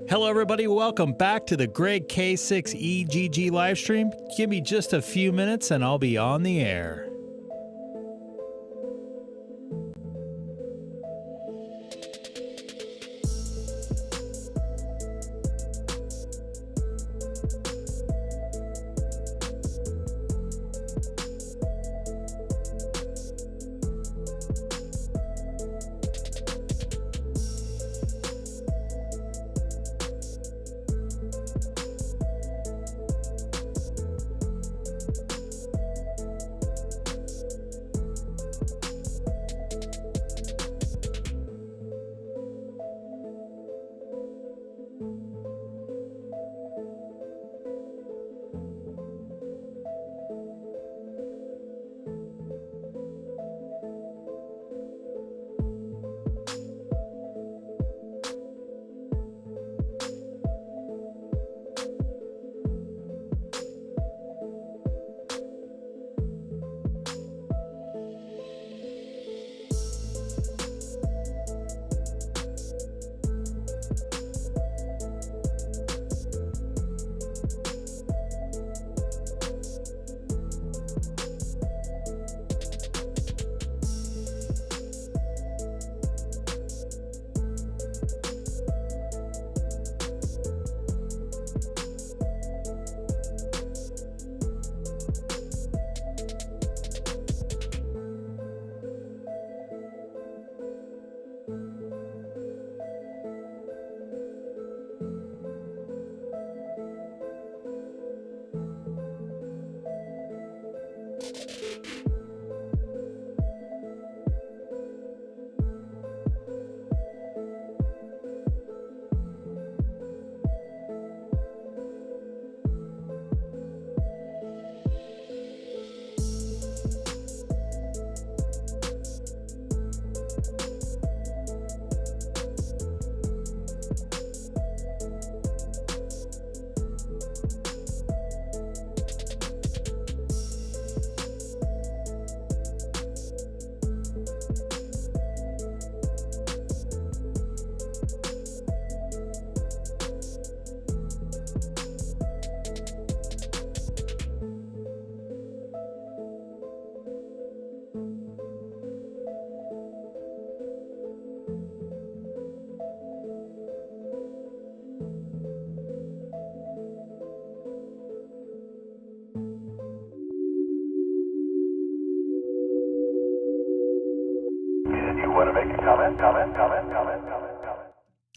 Hello everybody, welcome back to the Greg K6EGG live stream. Give me just a few minutes and I'll be on the air.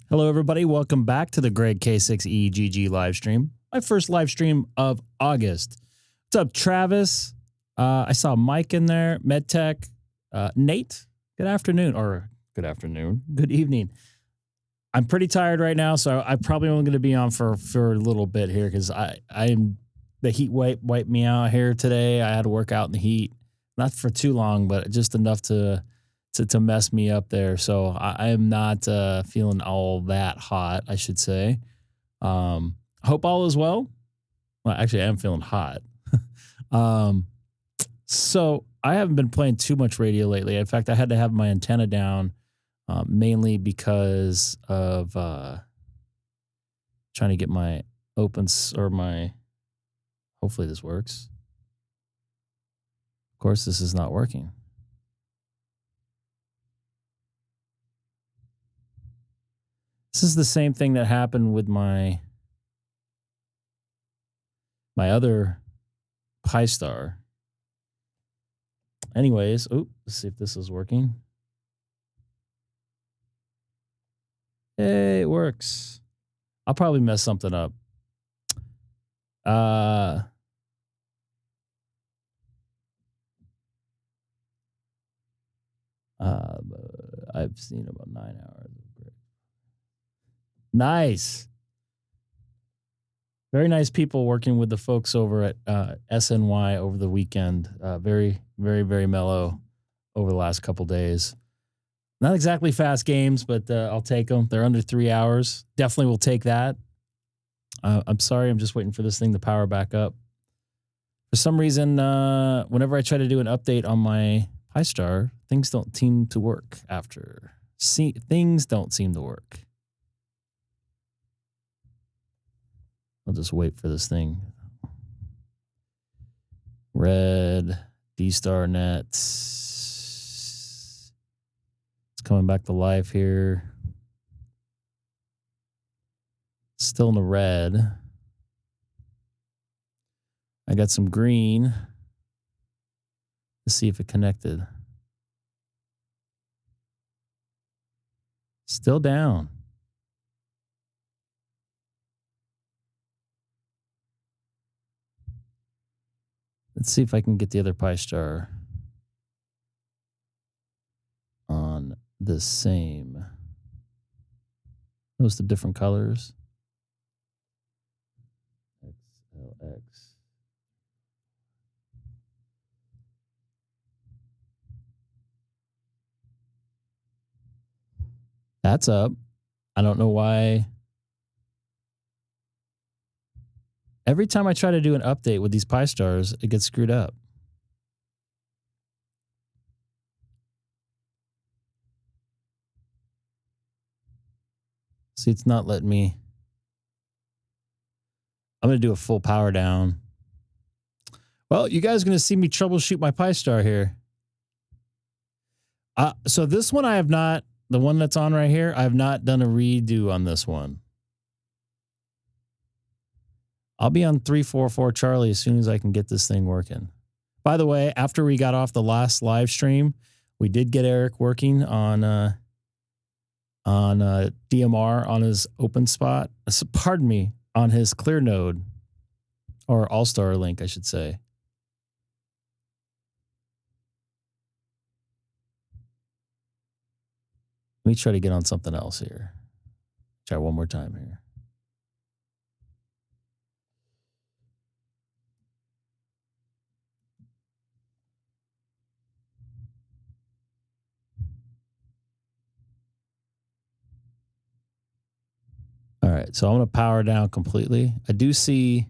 Hello everybody, welcome back to the Greg K6EGG live stream. My first live stream of August. What's up, Travis? I saw Mike in there, MedTech, Nate. Good afternoon, good evening. I'm pretty tired right now, so I'm probably only going to be on for a little bit here because the heat wiped me out here today. I had to work out in the heat, not for too long, but just enough to mess me up there. So I am not feeling all that hot, I should say. Hope all is well. Well, actually, I am feeling hot. So I haven't been playing too much radio lately. In fact, I had to have my antenna down mainly because of trying to get my hopefully this works. Of course, this is not working. This is the same thing that happened with my other SSL. Anyways, let's see if this is working. Hey, it works. I'll probably mess something up. I've seen about 9 hours. Nice. Very nice people working with the folks over at SNY over the weekend. Very, very, very mellow over the last couple days. Not exactly fast games, but I'll take them. They're under 3 hours. Definitely will take that. I'm sorry. I'm just waiting for this thing to power back up. For some reason, whenever I try to do an update on my SSL, things don't seem to work after. Things don't seem to work. I'll just wait for this thing. Red, DStar net. It's coming back to life here. Still in the red. I got some green. Let's see if it connected. Still down. Let's see if I can get the other Pi star on the same. Notice the different colors. XLX. That's up. I don't know why. Every time I try to do an update with these Pi stars, it gets screwed up. See, it's not letting me. I'm going to do a full power down. Well, you guys are going to see me troubleshoot my Pi star here. So this one I have not, the one that's on right here, I have not done a redo on this one. I'll be on 344 Charlie as soon as I can get this thing working. By the way, after we got off the last live stream, we did get Eric working on DMR on his Openspot. Pardon me, on his clear node or Allstar link, I should say. Let me try to get on something else here. Try one more time here. All right, so I'm going to power down completely. I do see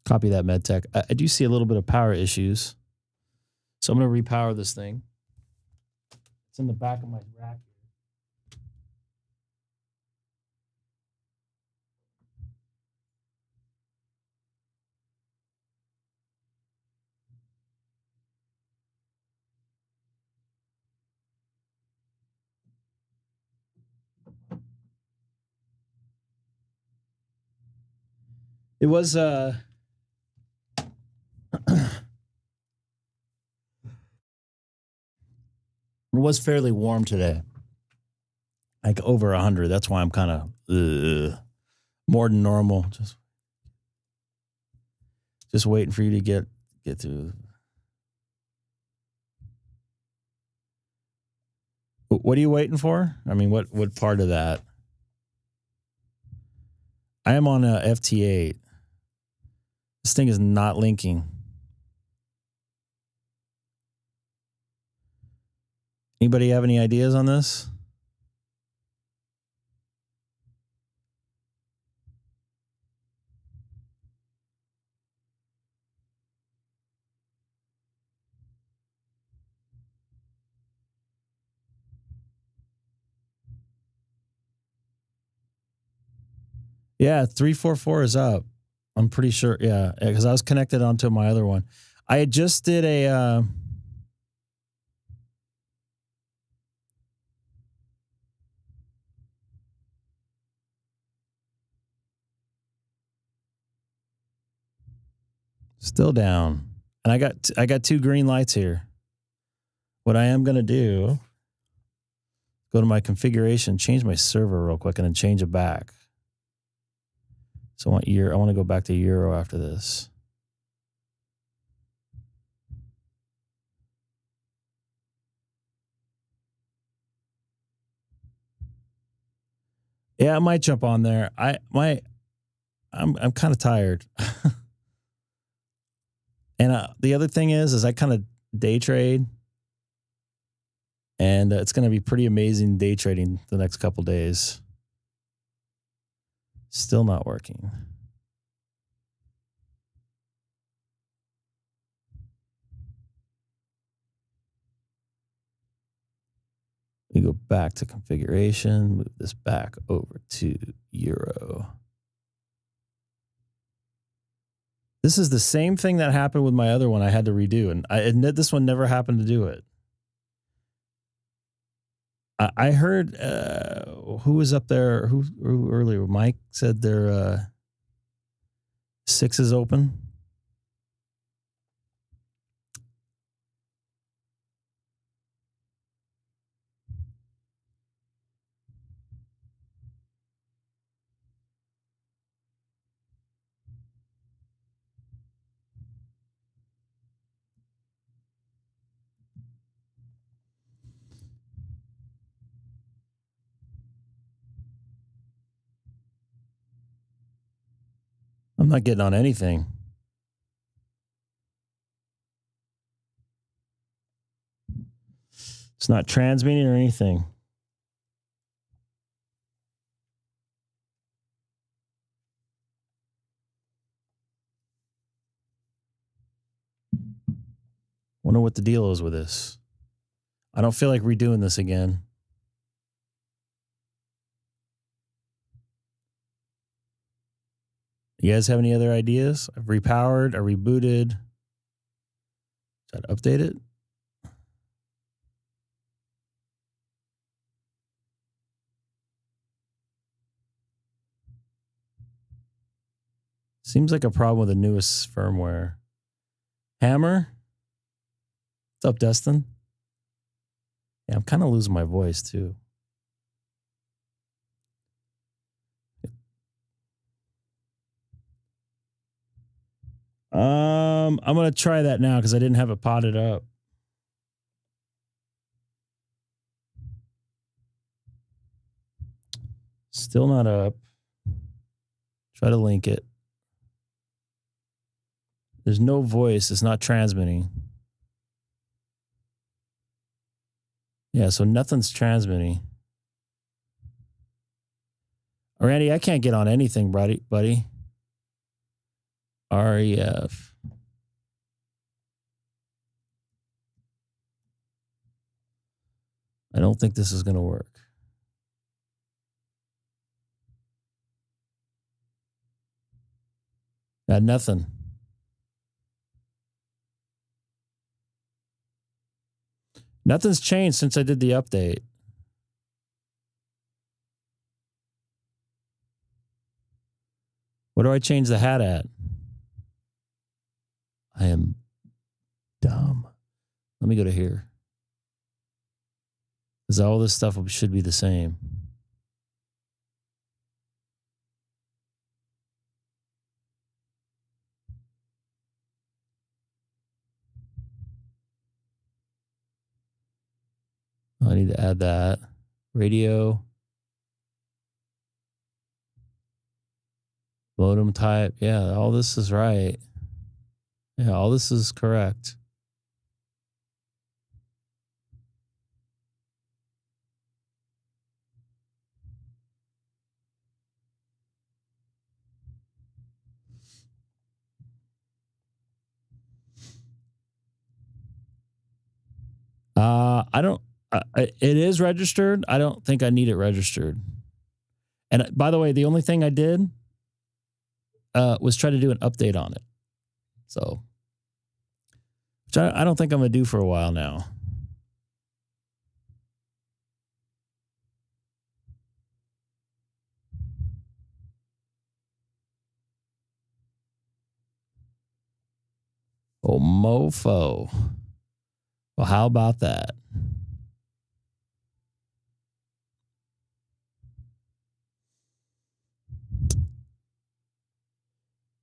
copy that medtech. I do see a little bit of power issues. So I'm going to repower this thing. It's in the back of my rack. It was it was fairly warm today. Like over 100. That's why I'm kind of more than normal. Just waiting for you to get through. What are you waiting for? I mean, what part of that? I am on a FT8. This thing is not linking. Anybody have any ideas on this? Yeah, 344 is up. I'm pretty sure. Yeah, because I was connected onto my other one. I just did a. Still down, and I got two green lights here. What I am gonna do, go to my configuration, change my server real quick, and then change it back. So I want to go back to Euro after this. Yeah, I might jump on there. I'm kind of tired. And the other thing is I kind of day trade, and it's going to be pretty amazing day trading the next couple days. Still not working. We go back to configuration, move this back over to Euro. This is the same thing that happened with my other one I had to redo, and I admit this one never happened to do it. I heard, who was up there, who earlier, Mike said their SiX is open. I'm not getting on anything. It's not transmitting or anything. Wonder what the deal is with this. I don't feel like redoing this again. You guys have any other ideas? I've repowered, I rebooted. Should I update it? Seems like a problem with the newest firmware. Hammer? What's up, Dustin? Yeah, I'm kind of losing my voice too. I'm gonna try that now because I didn't have it potted up. Still not up. Try to link it. There's no voice. It's not transmitting. Yeah, so nothing's transmitting. Randy, I can't get on anything, buddy. REF. I don't think this is going to work. Got nothing. Nothing's changed since I did the update. What do I change the hat at? I am dumb. Let me go to here. Because all this stuff should be the same. I need to add that. Radio. Modem type. Yeah, all this is right. Yeah, all this is correct. I don't. It is registered. I don't think I need it registered. And by the way, the only thing I did was try to do an update on it. So, which I don't think I'm going to do for a while now. Oh, mofo. Well, how about that?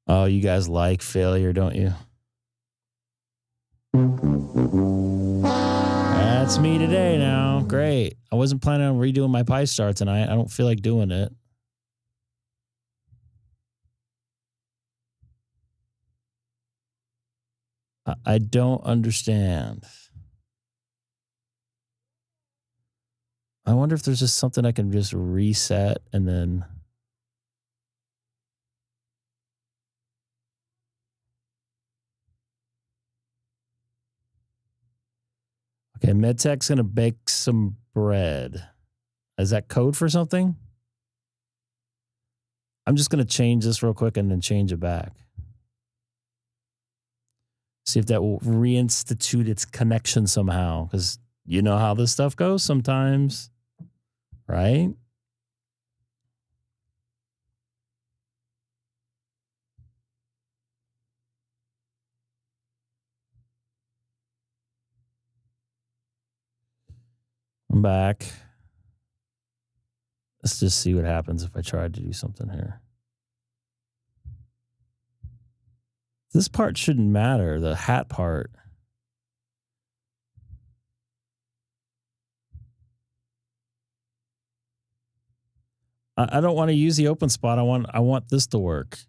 Oh, you guys like failure, don't you? That's me today now. Great. I wasn't planning on redoing my PyStar tonight. I don't feel like doing it. I don't understand. I wonder if there's just something I can just reset and then... Okay, MedTech's going to bake some spread. Is that code for something? I'm just going to change this real quick and then change it back. See if that will reinstitute its connection somehow. Because you know how this stuff goes sometimes, right? I'm back. Let's just see what happens if I tried to do something here. This part shouldn't matter, the hat part. I don't want to use the Openspot. I want this to work.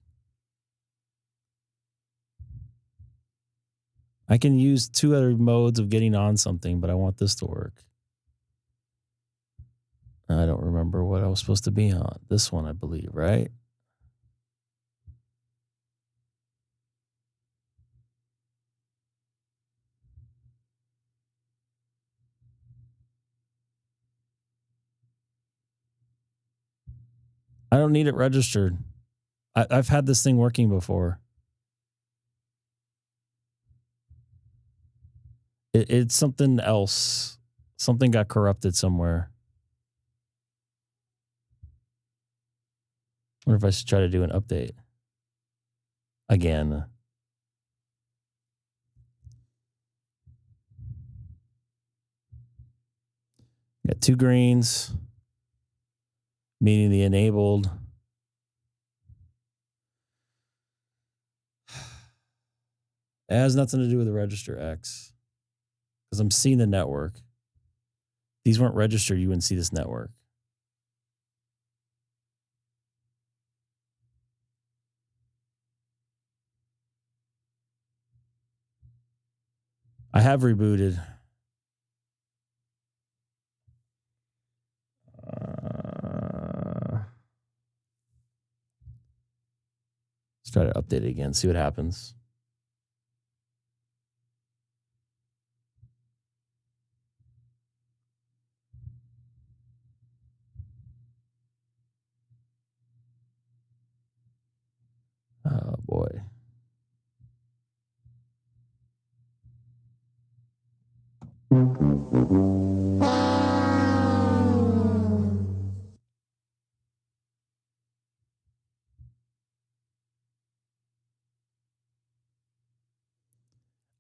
I can use 2 other modes of getting on something, but I want this to work. I don't remember what I was supposed to be on. This one, I believe, right? I don't need it registered. I've had this thing working before. It's something else. Something got corrupted somewhere. I wonder if I should try to do an update. Again. Got 2 greens. Meaning the enabled. It has nothing to do with the register X. Because I'm seeing the network. These weren't registered, you wouldn't see this network. I have rebooted. Let's try to update it again, see what happens. Oh, boy.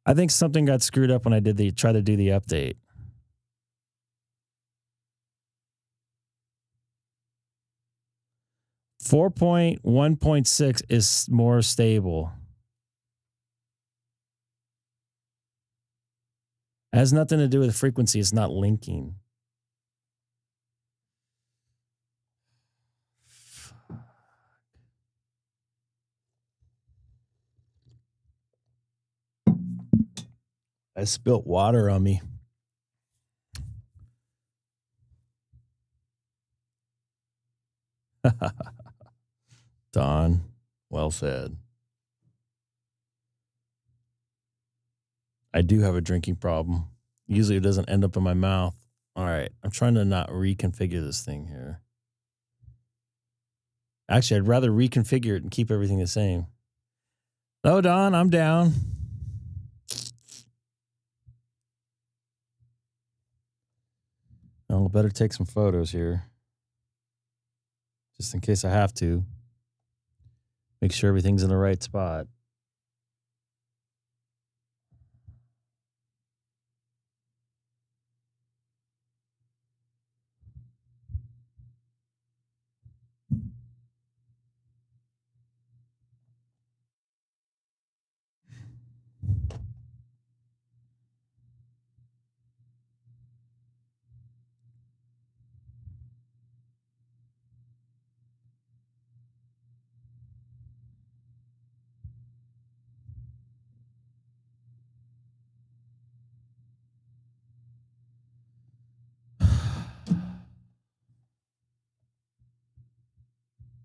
I think something got screwed up when I tried to do the update. .1.6 is more stable. It has nothing to do with frequency. It's not linking. I spilt water on me. Don, well said. I do have a drinking problem. Usually it doesn't end up in my mouth. All right. I'm trying to not reconfigure this thing here. Actually, I'd rather reconfigure it and keep everything the same. Oh, Don, I'm down. I'll better take some photos here. Just in case I have to. Make sure everything's in the right spot.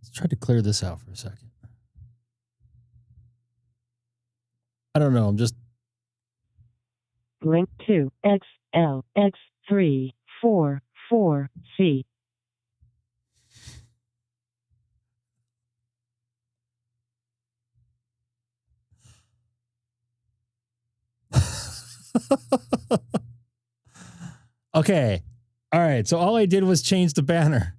Let's try to clear this out for a second. I don't know. I'm just. Link to XLX3445 4C. Okay. All right. So all I did was change the banner.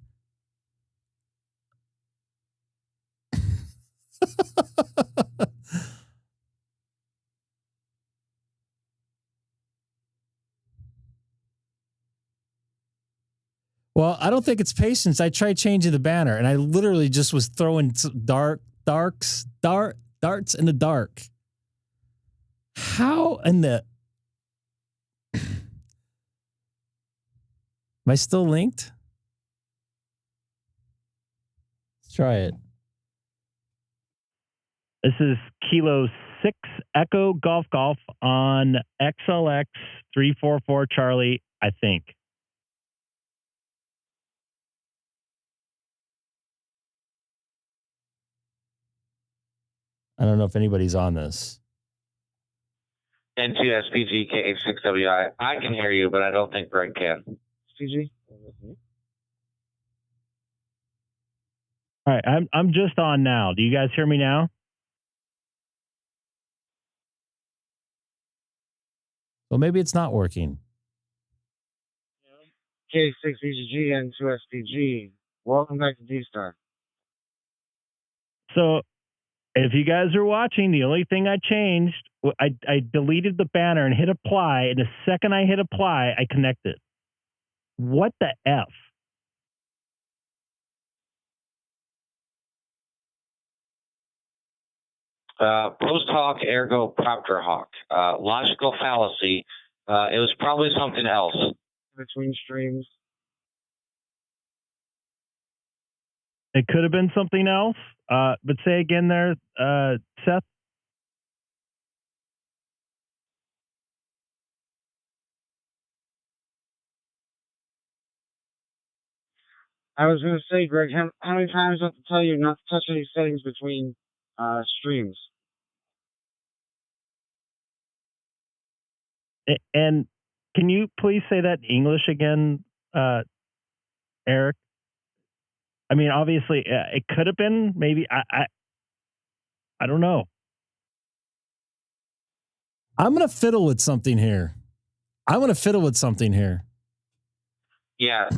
Well, I don't think it's patience. I tried changing the banner and I literally just was throwing darts in the dark. How in the... Am I still linked? Let's try it. This is Kilo 6 Echo Golf Golf on XLX 344 Charlie, I think. I don't know if anybody's on this. N2SPG K6WI. I can hear you, but I don't think Greg can. SPG? All right, I'm just on now. Do you guys hear me now? Well, maybe it's not working. K6EGG and 2SPG. Welcome back to DStar. So if you guys are watching, the only thing I changed, I deleted the banner and hit apply, and the second I hit apply, I connected. What the F? Post hoc ergo propter hoc. Logical fallacy. It was probably something else. Between streams. It could have been something else, but say again there, Seth. I was going to say, Greg, how many times do I have to tell you not to touch any settings between streams? And can you please say that in English again, Eric? I mean, obviously, it could have been. Maybe I don't know. I'm gonna fiddle with something here. Yeah.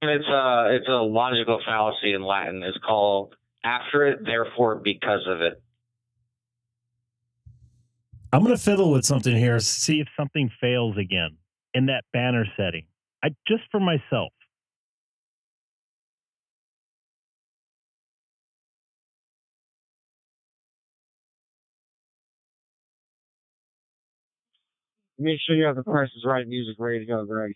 It's a logical fallacy in Latin. It's called after it, therefore because of it. I'm gonna fiddle with something here. See if something fails again in that banner setting. Just for myself. Make sure you have the Price is Right music ready to go, Greg.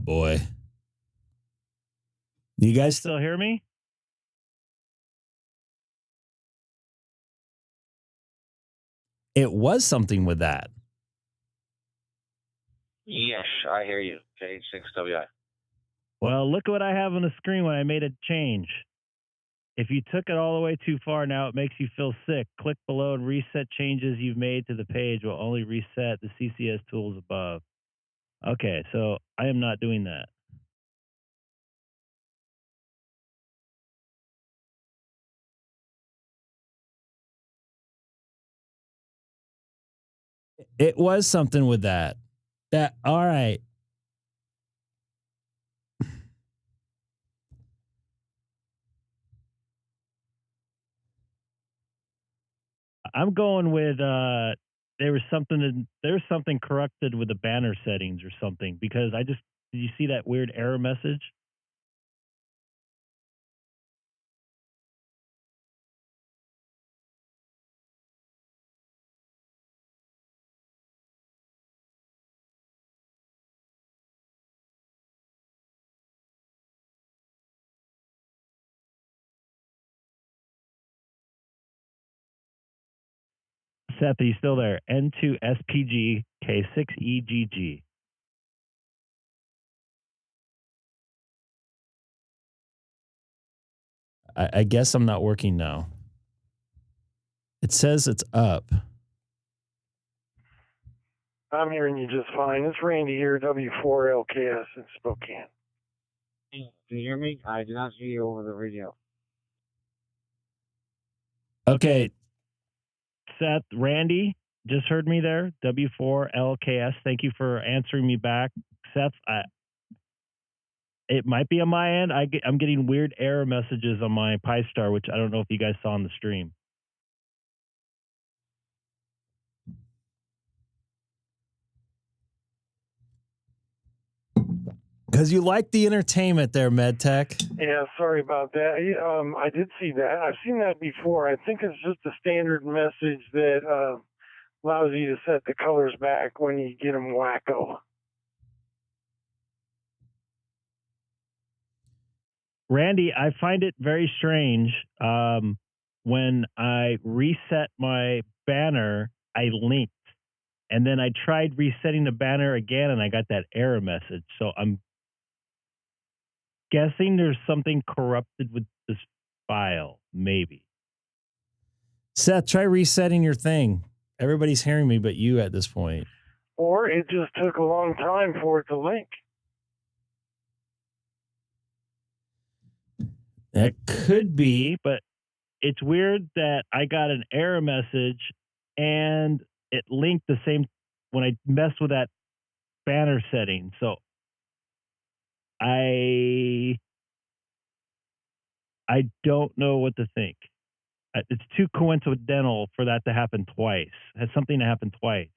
Boy. You guys Still hear me? It was something with that. Yes, I hear you. K6WI. Well, look what I have on the screen when I made a change. If you took it all the way too far, now it makes you feel sick. Click below and reset changes you've made to the page will only reset the CCS tools above. Okay, so I am not doing that. It was something with that. All right. I'm going with there was something corrupted with the banner settings or something, because did you see that weird error message? Seth, are you still there? N2SPG K6EGG. I guess I'm not working now. It says it's up. I'm hearing you just fine. It's Randy here, W4LKS in Spokane. Can you hear me? I did not hear you over the radio. Okay. Seth, Randy just heard me there. W4LKS. Thank you for answering me back. Seth, it might be on my end. I'm getting weird error messages on my Pi-Star, which I don't know if you guys saw on the stream. Because you like the entertainment there, MedTech. Yeah, sorry about that. I did see that. I've seen that before. I think it's just a standard message that allows you to set the colors back when you get them wacko. Randy, I find it very strange. When I reset my banner, I linked. And then I tried resetting the banner again, and I got that error message. So I'm guessing there's something corrupted with this file, maybe. Seth, try resetting your thing. Everybody's hearing me but you at this point. Or it just took a long time for it to link. That could be. But it's weird that I got an error message and it linked the same when I messed with that banner setting. So I don't know what to think. It's too coincidental for that to happen twice. It has something to happen twice.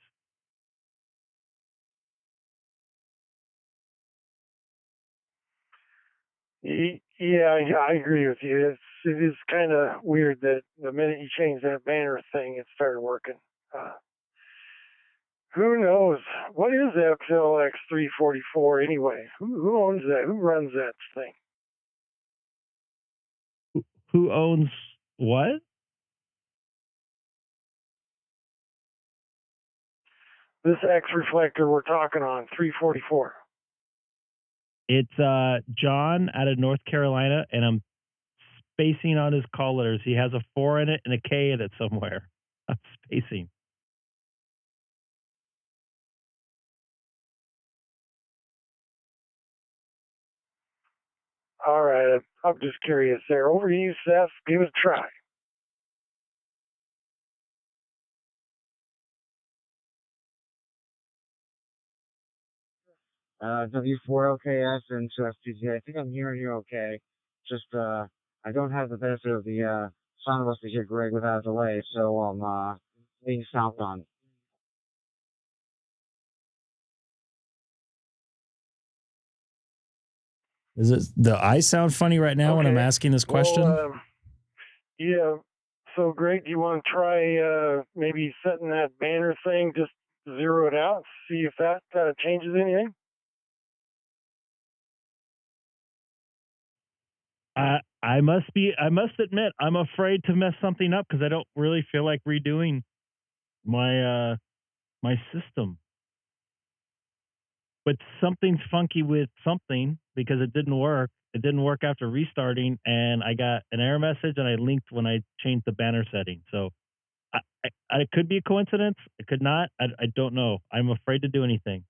Yeah, I agree with you. It is kind of weird that the minute you change that banner thing, it started working. Who knows? What is XLX344 anyway? Who owns that? Who runs that thing? Who owns what? This X reflector we're talking on, 344. It's John out of North Carolina, and I'm spacing on his call letters. He has a 4 in it and a K in it somewhere. I'm spacing. All right, I'm just curious there. Over to you, Seth. Give it a try. W4LKS and SSG. I think I'm hearing you okay. Just, I don't have the benefit of the sound of us to hear Greg without a delay, so I'm being stopped on. Do I sound funny right now when I'm asking this question? Well, yeah. So, Greg, do you want to try maybe setting that banner thing, just zero it out, see if that changes anything? I must admit, I'm afraid to mess something up because I don't really feel like redoing my my system. But something's funky with something because it didn't work. It didn't work after restarting, and I got an error message, and I linked when I changed the banner setting. So it could be a coincidence. It could not. I don't know. I'm afraid to do anything.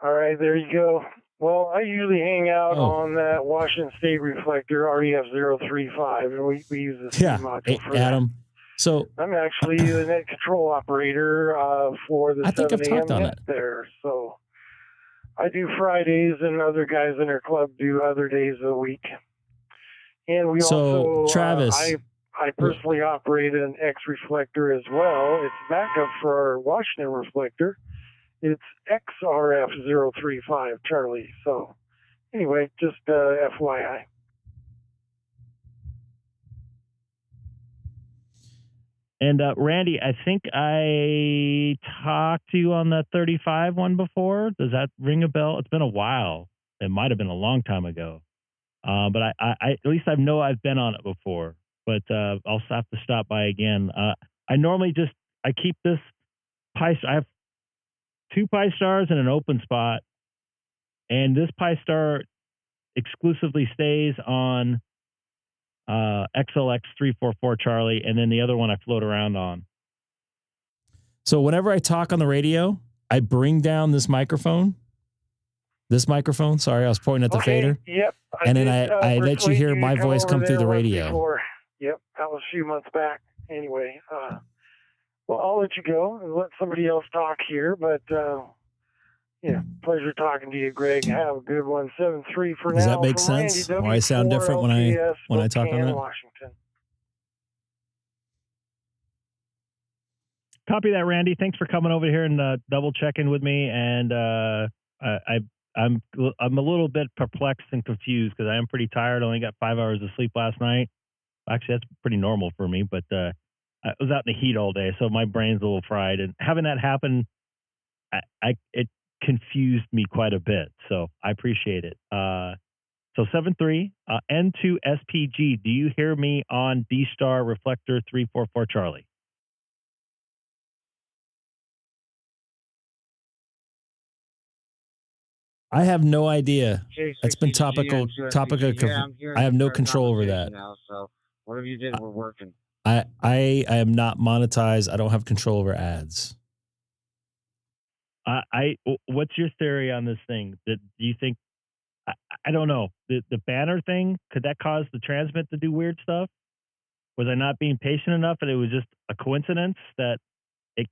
All right, there you go. Well, I usually hang out on that Washington State reflector, REF035, and we use the same module for Adam. that. So I'm actually the net control operator for the 7 a.m. net there. So I do Fridays, and other guys in our club do other days of the week. And we also, Travis, I personally operate an X reflector as well. It's backup for our Washington reflector. It's XRF035, Charlie. So anyway, just FYI. And Randy, I think I talked to you on the 35 one before. Does that ring a bell? It's been a while. It might have been a long time ago. But I at least I know I've been on it before. But I'll have to stop by again. I normally I keep this I have 2 Pi-Stars and an Openspot, and this Pi-Star exclusively stays on XLX344 Charlie, and then the other one I float around on. So whenever I talk on the radio, I bring down this microphone. Sorry, I was pointing at the fader. Yep. And then I let you hear my voice come through the radio. Before. Yep, that was a few months back. Anyway, well, I'll let you go and let somebody else talk here, but yeah, pleasure talking to you, Greg. Have a good one. 7-3 for now. Does that make sense? Why I sound different when I talk on that? Washington. Copy that, Randy. Thanks for coming over here and double checking with me. And I'm a little bit perplexed and confused because I am pretty tired. I only got 5 hours of sleep last night. Actually, that's pretty normal for me, but I was out in the heat all day, so my brain's a little fried. And having that happen, it confused me quite a bit. So I appreciate it. So 7-3, N2SPG. Do you hear me on DStar reflector 344 Charlie? I have no idea. That's been topical. Yeah, I have no control over that. Now, so whatever you did, we're working. I am not monetized. I don't have control over ads. What's your theory on this thing? Do you think? I don't know. The banner thing, could that cause the transmit to do weird stuff? Was I not being patient enough, and it was just a coincidence that it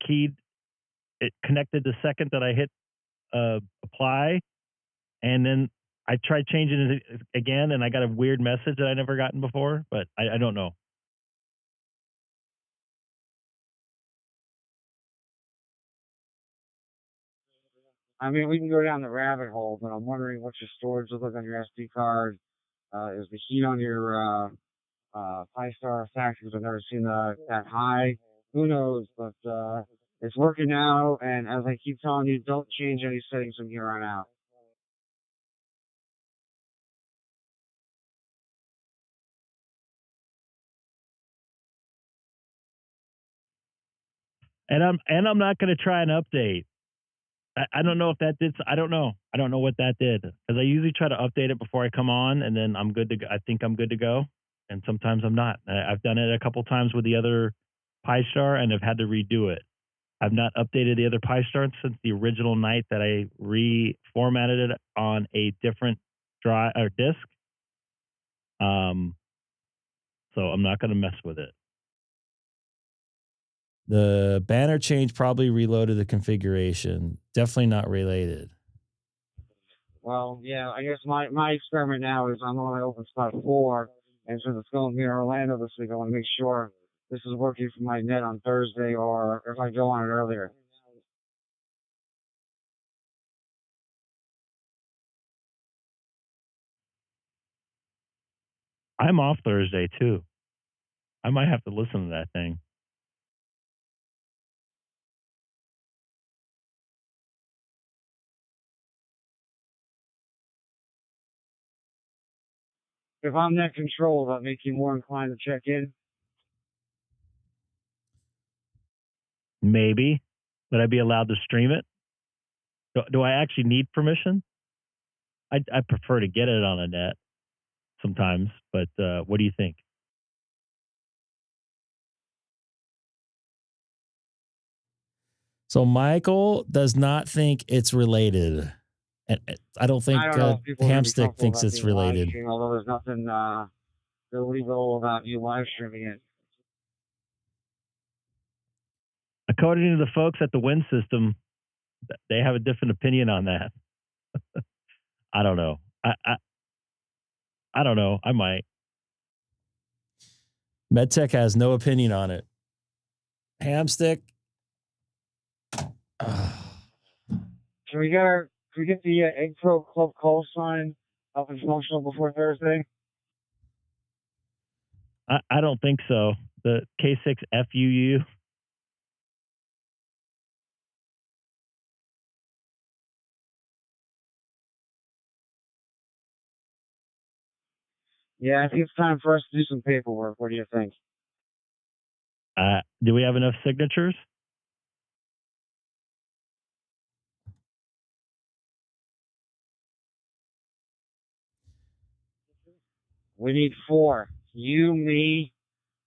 connected the second that I hit apply, and then I tried changing it again, and I got a weird message that I never gotten before, but I don't know. I mean, we can go down the rabbit hole, but I'm wondering what your storage looks like on your SD card. Is the heat on your Pi-Star factory? Because I've never seen that high. Who knows? But it's working now, and as I keep telling you, don't change any settings from here on out. And I'm not going to try an update. I don't know if that did. I don't know. I don't know what that did, because I usually try to update it before I come on, and then I'm good to go. I think I'm good to go, and sometimes I'm not. I've done it a couple times with the other Pi-Star, and I've had to redo it. I've not updated the other Pi-Star since the original night that I reformatted it on a different drive or disk. So I'm not going to mess with it. The banner change probably reloaded the configuration. Definitely not related. Well, yeah, I guess my experiment now is I'm on my Openspot 4, and since it's going to be in Orlando this week, I want to make sure this is working for my net on Thursday, or if I go on it earlier. I'm off Thursday too. I might have to listen to that thing. If I'm net control, that make you more inclined to check in? Maybe. Would I be allowed to stream it? Do I actually need permission? I prefer to get it on a net sometimes, but what do you think? So Michael does not think it's related. And I don't think Hamstick thinks it's related. Although there's nothing illegal about you live streaming it. According to the folks at the Wind System, they have a different opinion on that. I don't know. I don't know. I might. MedTech has no opinion on it. Hamstick. Can we get the Egg Pro Club call sign up and functional before Thursday? I don't think so. The K6FUU. Yeah, I think it's time for us to do some paperwork. What do you think? Do we have enough signatures? We need 4. You, me,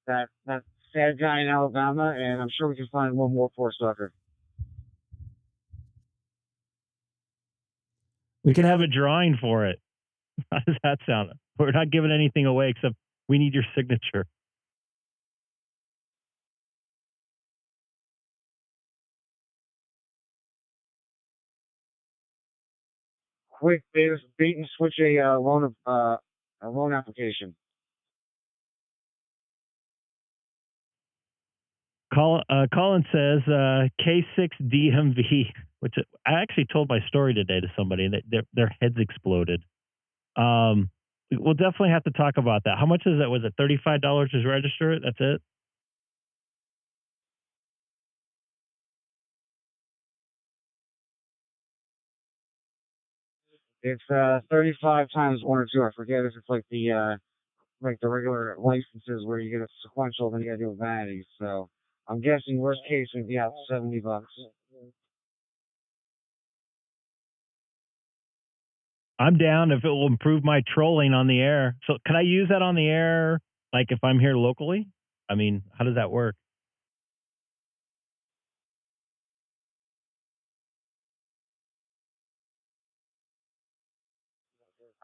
that sad guy in Alabama, and I'm sure we can find one more poor sucker. We can have a drawing for it. How does that sound? We're not giving anything away except we need your signature. Quick, bait and switch a loan application. Colin says K6 DMV, which I actually told my story today to somebody, and their heads exploded. We'll definitely have to talk about that. How much is that? Was it $35 to register it? That's it? It's 35 times 1 or 2. I forget if it's like the regular licenses where you get a sequential, then you gotta do a vanity. So I'm guessing worst case would be out $70. I'm down if it will improve my trolling on the air. So can I use that on the air, like if I'm here locally? I mean, how does that work?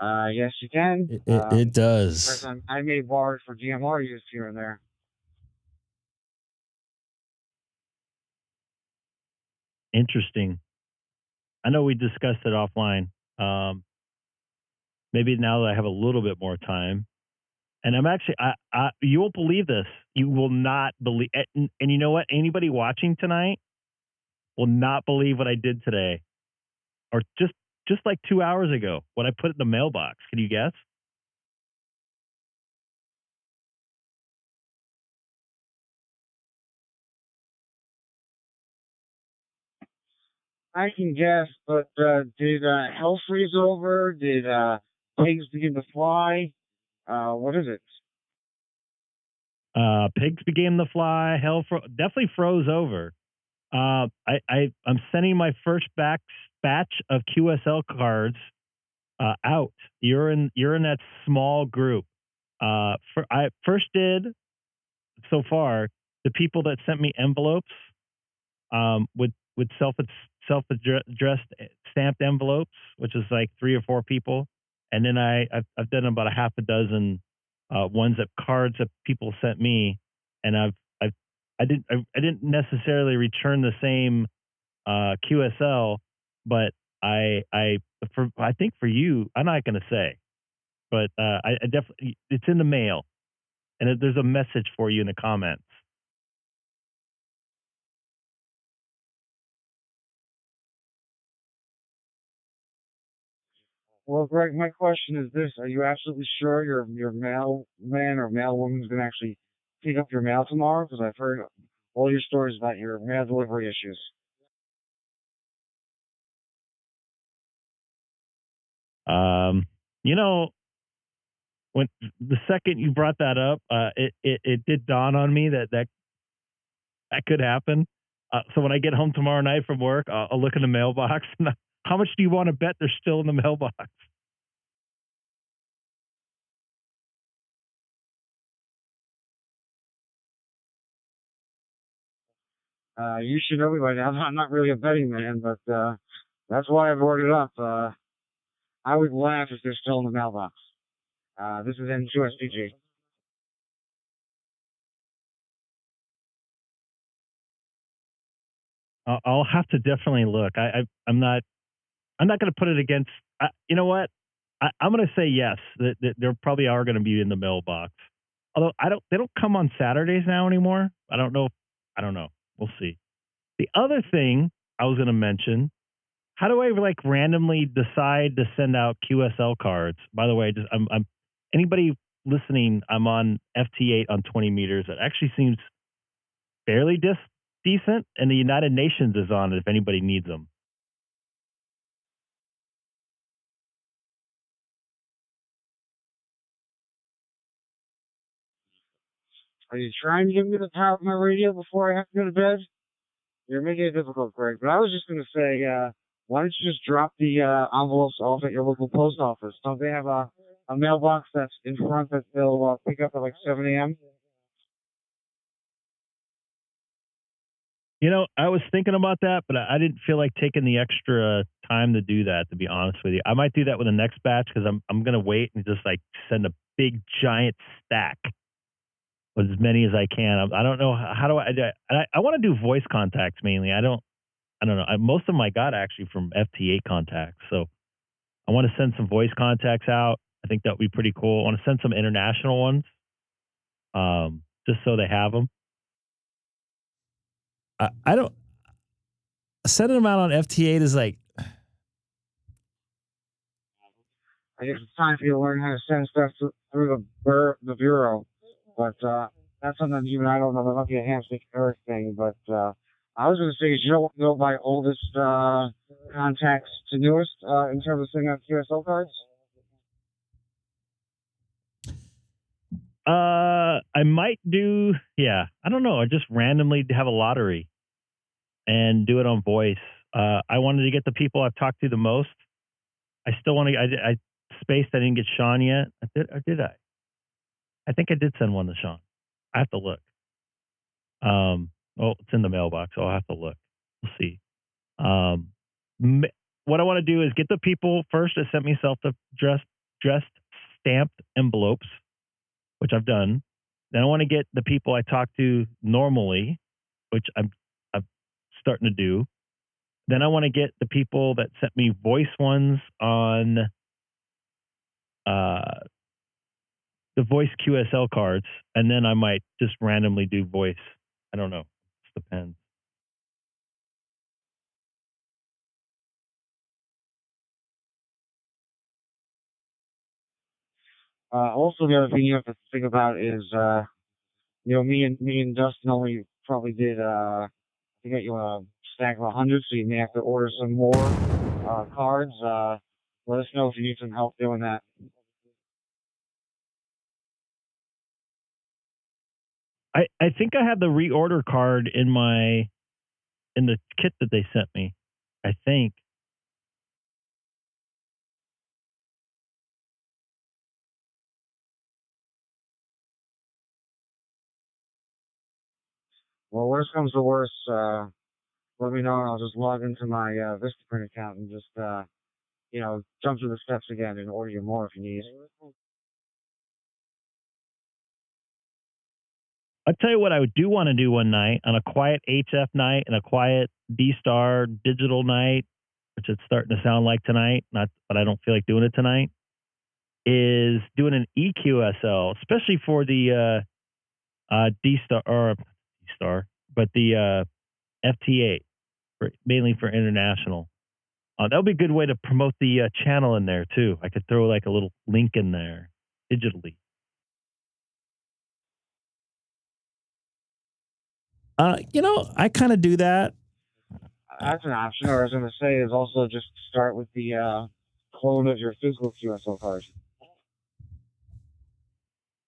Yes, you can. It does. I made bars for DMR use here and there. Interesting. I know we discussed it offline. Maybe now that I have a little bit more time, and I'm actually, you won't believe this. You will not believe, and you know what? Anybody watching tonight will not believe what I did today, or just like 2 hours ago, what I put in the mailbox. Can you guess? I can guess, but did hell freeze over? Did pigs begin to fly? What is it? Pigs began to fly. Hell definitely froze over. I'm sending my first batch of QSL cards out. You're in that small group. I first did so far the people that sent me envelopes with self-addressed stamped envelopes, which is like 3 or 4 people, and then I've done about a half a dozen cards that people sent me, and I didn't necessarily return the same QSL, but I think for you, I'm not going to say, but I definitely, it's in the mail, and there's a message for you in the comments. Well, Greg, my question is this: are you absolutely sure your mailman or mailwoman is going to actually pick up your mail tomorrow? Because I've heard all your stories about your mail delivery issues. You know, when the second you brought that up, it did dawn on me that could happen. So when I get home tomorrow night from work, I'll look in the mailbox. How much do you want to bet they're still in the mailbox? You should know me by now. I'm not really a betting man, but that's why I brought it up. I would laugh if they're still in the mailbox. This is N2SPG. I'll have to definitely look. I'm not going to put it against. You know what? I'm going to say yes. That there probably are going to be in the mailbox. Although they don't come on Saturdays now anymore. I don't know. We'll see. The other thing I was going to mention. How do I like randomly decide to send out QSL cards? By the way, I'm anybody listening, I'm on FT8 on 20 meters. It actually seems fairly decent, and the United Nations is on it if anybody needs them. Are you trying to give me the power of my radio before I have to go to bed? You're making it difficult, Greg. But I was just going to say, why don't you just drop the envelopes off at your local post office? Don't they have a mailbox that's in front that they'll pick up at like 7 a.m.? You know, I was thinking about that, but I didn't feel like taking the extra time to do that, to be honest with you. I might do that with the next batch because I'm going to wait and just like send a big giant stack with as many as I can. I don't know how do I want to do voice contacts mainly. I don't know. Most of them I got actually from FT8 contacts. So I want to send some voice contacts out. I think that would be pretty cool. I want to send some international ones, just so they have them. I don't sending them out on FT8 is like. I guess it's time for you to learn how to send stuff through the bureau. But that's something even I don't know. There might be a handshake Earth thing. But I was going to say, you don't know my oldest contacts to newest in terms of sending out QSL cards? I might do, yeah. I don't know. I just randomly have a lottery and do it on voice. I wanted to get the people I've talked to the most. I still want to. I spaced. I didn't get Sean yet. Did I? I think I did send one to Sean. I have to look. Oh, it's in the mailbox. So I'll have to look. We'll see. What I want to do is get the people first that sent me self-dressed stamped envelopes, which I've done. Then I want to get the people I talk to normally, which I'm starting to do. Then I want to get the people that sent me voice ones on the voice QSL cards, and then I might just randomly do voice. I don't know. It depends. Also, the other thing you have to think about is, me and Dustin only probably did, I think you a stack of 100, so you may have to order some more cards. Let us know if you need some help doing that. I think I have the reorder card in the kit that they sent me. I think. Well, worst comes to worst, let me know and I'll just log into my Vistaprint account and just, jump through the steps again and order you more if you need. I'll tell you what I do want to do one night, on a quiet HF night and a quiet DStar digital night, which it's starting to sound like tonight, but I don't feel like doing it tonight, is doing an EQSL, especially for the DStar, but the FT8, mainly for international. That would be a good way to promote the channel in there too. I could throw like a little link in there digitally. I kind of do that. That's an option. Or I was going to say is also just start with the clone of your physical QSL card.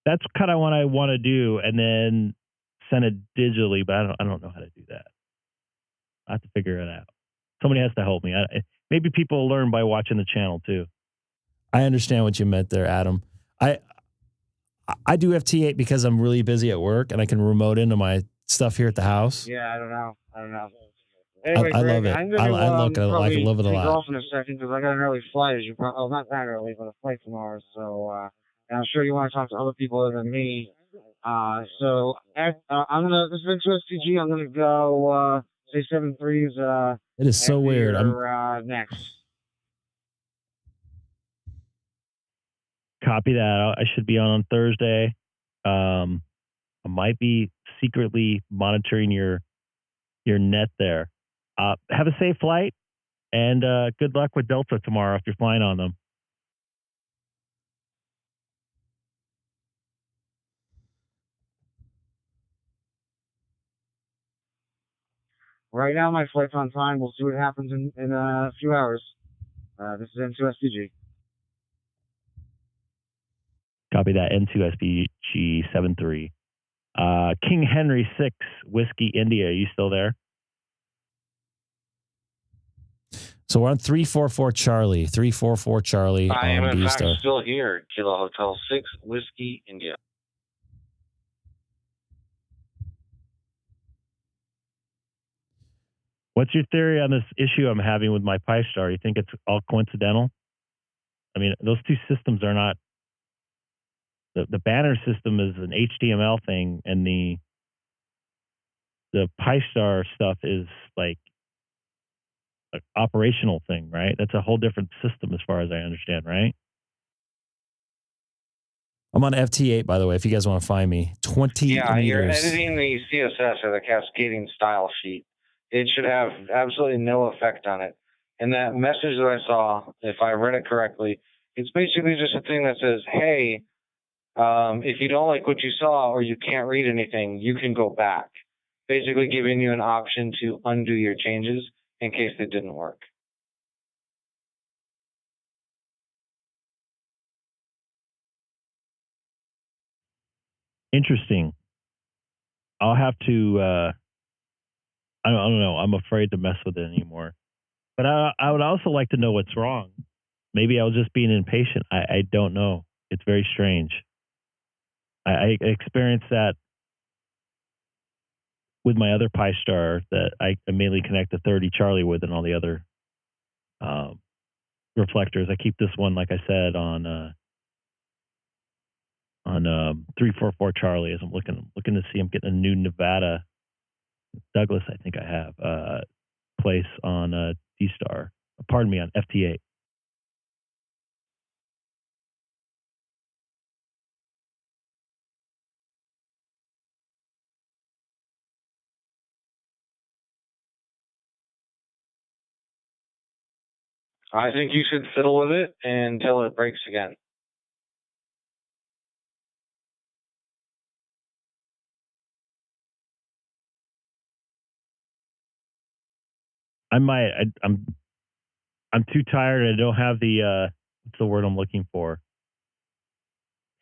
That's kind of what I want to do, and then send it digitally. But I don't know how to do that. I have to figure it out. Somebody has to help me. Maybe people will learn by watching the channel too. I understand what you meant there, Adam. I do FT8 because I'm really busy at work and I can remote into my stuff here at the house. Yeah, I don't know. Anyway, I love Greg, it. I'm gonna, I love it. I love it a lot. Off in a second because I got an early flight. As you probably, not that early, but a flight tomorrow. So, and I'm sure you want to talk to other people other than me. So I'm gonna. This is wsjtx-x. I'm gonna go. Say 7.3's. It is so weird. I'm next. Copy that. I should be on Thursday. I might be secretly monitoring your net there. Have a safe flight, and good luck with Delta tomorrow if you're flying on them. Right now, my flight's on time. We'll see what happens in a few hours. This is N2SPG. Copy that. N2SPG 73. King Henry 6, Whiskey India. Are you still there? So we're on 344 Charlie. 344 Charlie. I am, in DStar. fact, still here. Kilo Hotel 6, Whiskey India. What's your theory on this issue I'm having with my Pi-Star? You think it's all coincidental? I mean, those two systems are not. The banner system is an HTML thing, and the Pi-Star stuff is like an operational thing, right? That's a whole different system as far as I understand, right? I'm on FT8, by the way, if you guys want to find me. 20 Yeah, meters. you're editing the CSS or the cascading style sheet. It should have absolutely no effect on it. And that message that I saw, if I read it correctly, it's basically just a thing that says, hey, if you don't like what you saw or you can't read anything, you can go back. Basically giving you an option to undo your changes in case they didn't work. Interesting. I'll have to, I don't know. I'm afraid to mess with it anymore. But I would also like to know what's wrong. Maybe I was just being impatient. I don't know. It's very strange. I experienced that with my other Pi-Star that I mainly connect to 30 Charlie with and all the other reflectors. I keep this one, like I said, on 344 Charlie as I'm looking to see. I'm getting a new Nevada Douglas, I think I have, place on DStar. Pardon me, on FT8. I think you should fiddle with it until it breaks again. I'm too tired. I don't have the what's the word I'm looking for?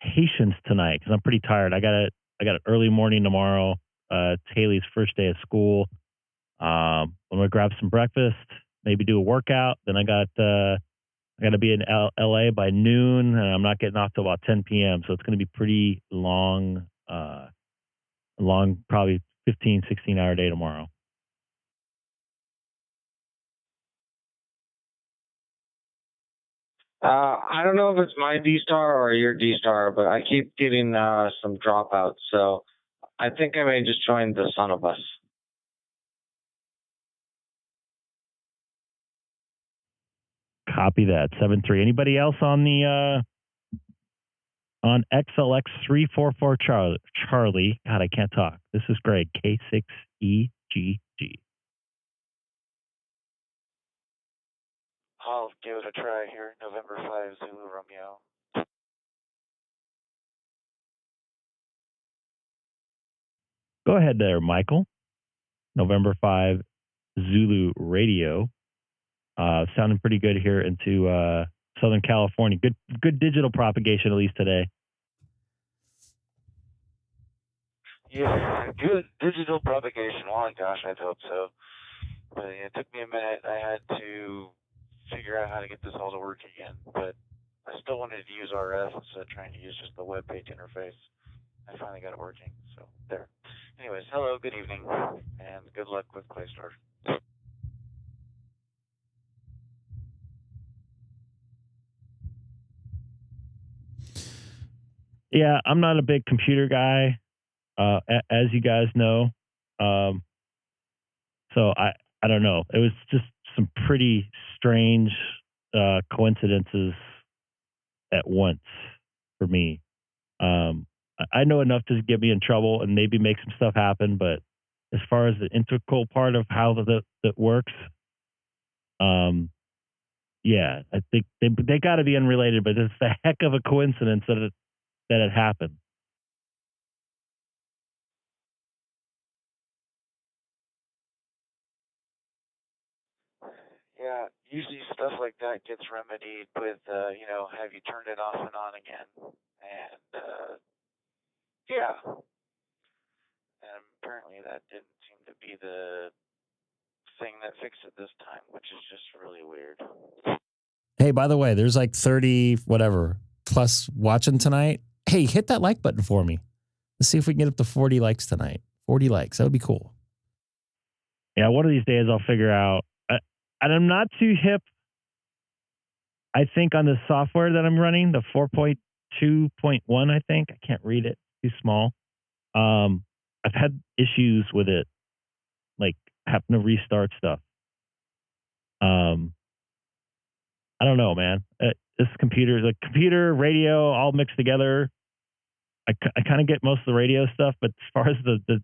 Patience tonight because I'm pretty tired. I got an early morning tomorrow. It's Haley's first day of school. I'm gonna grab some breakfast, maybe do a workout. Then I got to be in LA by noon, and I'm not getting off till about 10 p.m. So it's going to be pretty long, probably 15, 16-hour day tomorrow. I don't know if it's my DStar or your DStar, but I keep getting some dropouts. So I think I may just join the son of us. Copy that. 7-3. Anybody else on the on XLX 344 Charlie? God, I can't talk. This is Greg. K6EGG. I'll give it a try here. November 5 Zulu Romeo. Go ahead there, Michael. November 5 Zulu Radio. Sounding pretty good here into Southern California. Good digital propagation, at least today. Yeah, good digital propagation. Oh gosh, I'd hope so. But it took me a minute. I had to figure out how to get this all to work again. But I still wanted to use RF instead of trying to use just the web page interface. I finally got it working. So there. Anyways, hello, good evening, and good luck with Claystar. Yeah, I'm not a big computer guy, as you guys know. So I don't know. It was just some pretty strange coincidences at once for me. I know enough to get me in trouble and maybe make some stuff happen, but as far as the integral part of how that works, yeah, I think they got to be unrelated, but it's a heck of a coincidence that it happened. Yeah, usually stuff like that gets remedied with, have you turned it off and on again? And, yeah. and apparently that didn't seem to be the thing that fixed it this time, which is just really weird. Hey, by the way, there's like 30 whatever plus watching tonight. Hey, hit that like button for me. Let's see if we can get up to 40 likes tonight. 40 likes. That would be cool. Yeah, one of these days I'll figure out. And I'm not too hip, I think, on the software that I'm running, the 4.2.1, I think. I can't read it. Too small. I've had issues with it, like having to restart stuff. I don't know, man. This computer, the computer, radio, all mixed together. I kind of get most of the radio stuff, but as far as the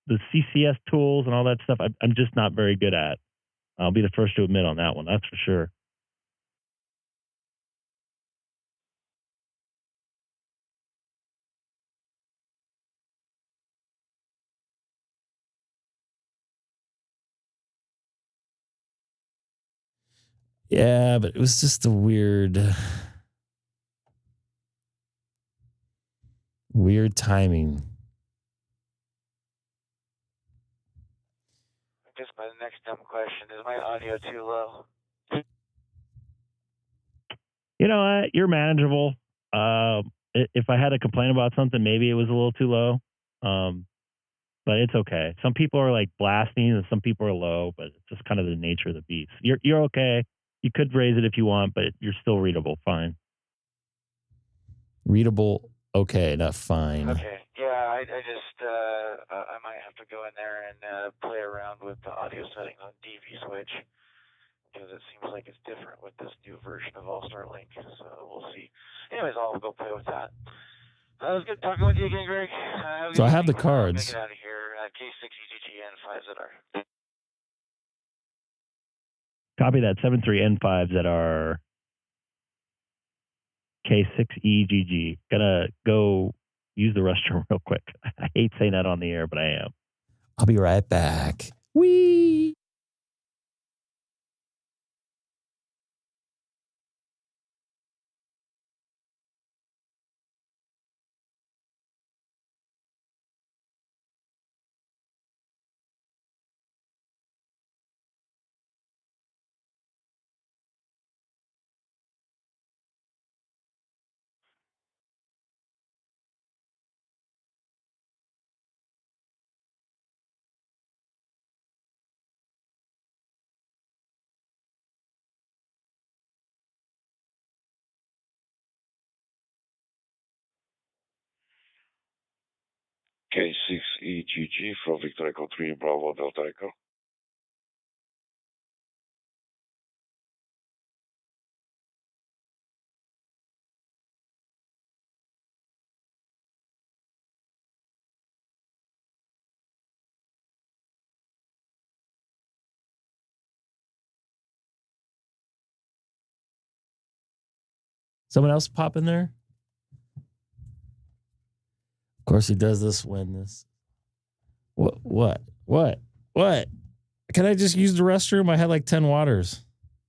CCS tools and all that stuff, I'm just not very good at. I'll be the first to admit on that one. That's for sure. Yeah, but it was just a weird timing. I guess my next dumb question is my audio too low? You know what? You're manageable. If I had to complain about something, maybe it was a little too low. But it's okay. Some people are like blasting and some people are low, but it's just kind of the nature of the beast. You're okay. You could raise it if you want, but you're still readable. Fine. Readable. Okay, not fine. Okay. Yeah, I just I might have to go in there and play around with the audio settings on DV Switch, because it seems like it's different with this new version of Allstar Link. So we'll see. Anyways, I'll go play with that. It was good talking with you again, Greg. So I have the cards. I'm gonna get out of here. K6EGG and 5ZR. Copy that. 73N5 ZR. K6EGG. Gonna go use the restroom real quick. I hate saying that on the air, but I am. I'll be right back. Whee! K6EGG from Victor Echo 3 Bravo Delta Echo. Someone else pop in there? Of course, he does this when this. What? Can I just use the restroom? I had like 10 waters.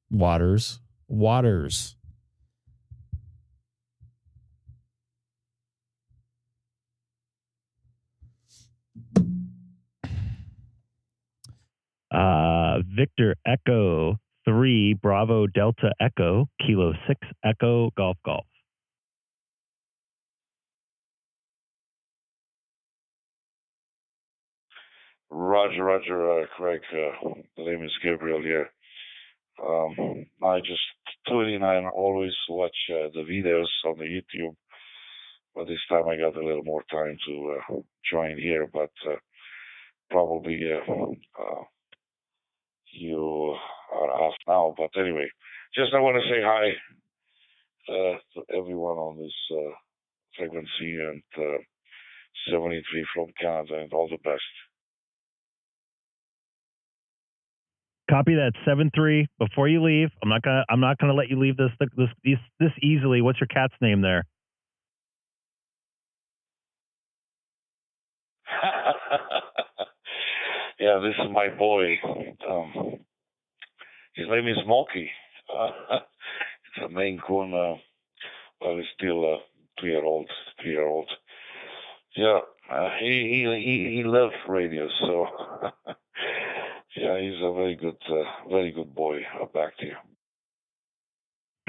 Waters. Victor Echo 3 Bravo Delta Echo Kilo 6 Echo Golf. Roger, Craig. The name is Gabriel here. I just tune in and always watch the videos on the YouTube, but this time I got a little more time to join here, but probably you are off now. But anyway, just I want to say hi to everyone on this frequency, and 73 from Canada, and all the best. Copy that. 7-3. Before you leave, I'm not gonna let you leave this easily. What's your cat's name there? Yeah, this is my boy. His name is Smokey. It's a Maine Coon. Well, he's still a 3-year-old. Yeah, He loves radio, so yeah, he's a very good boy. Back to you.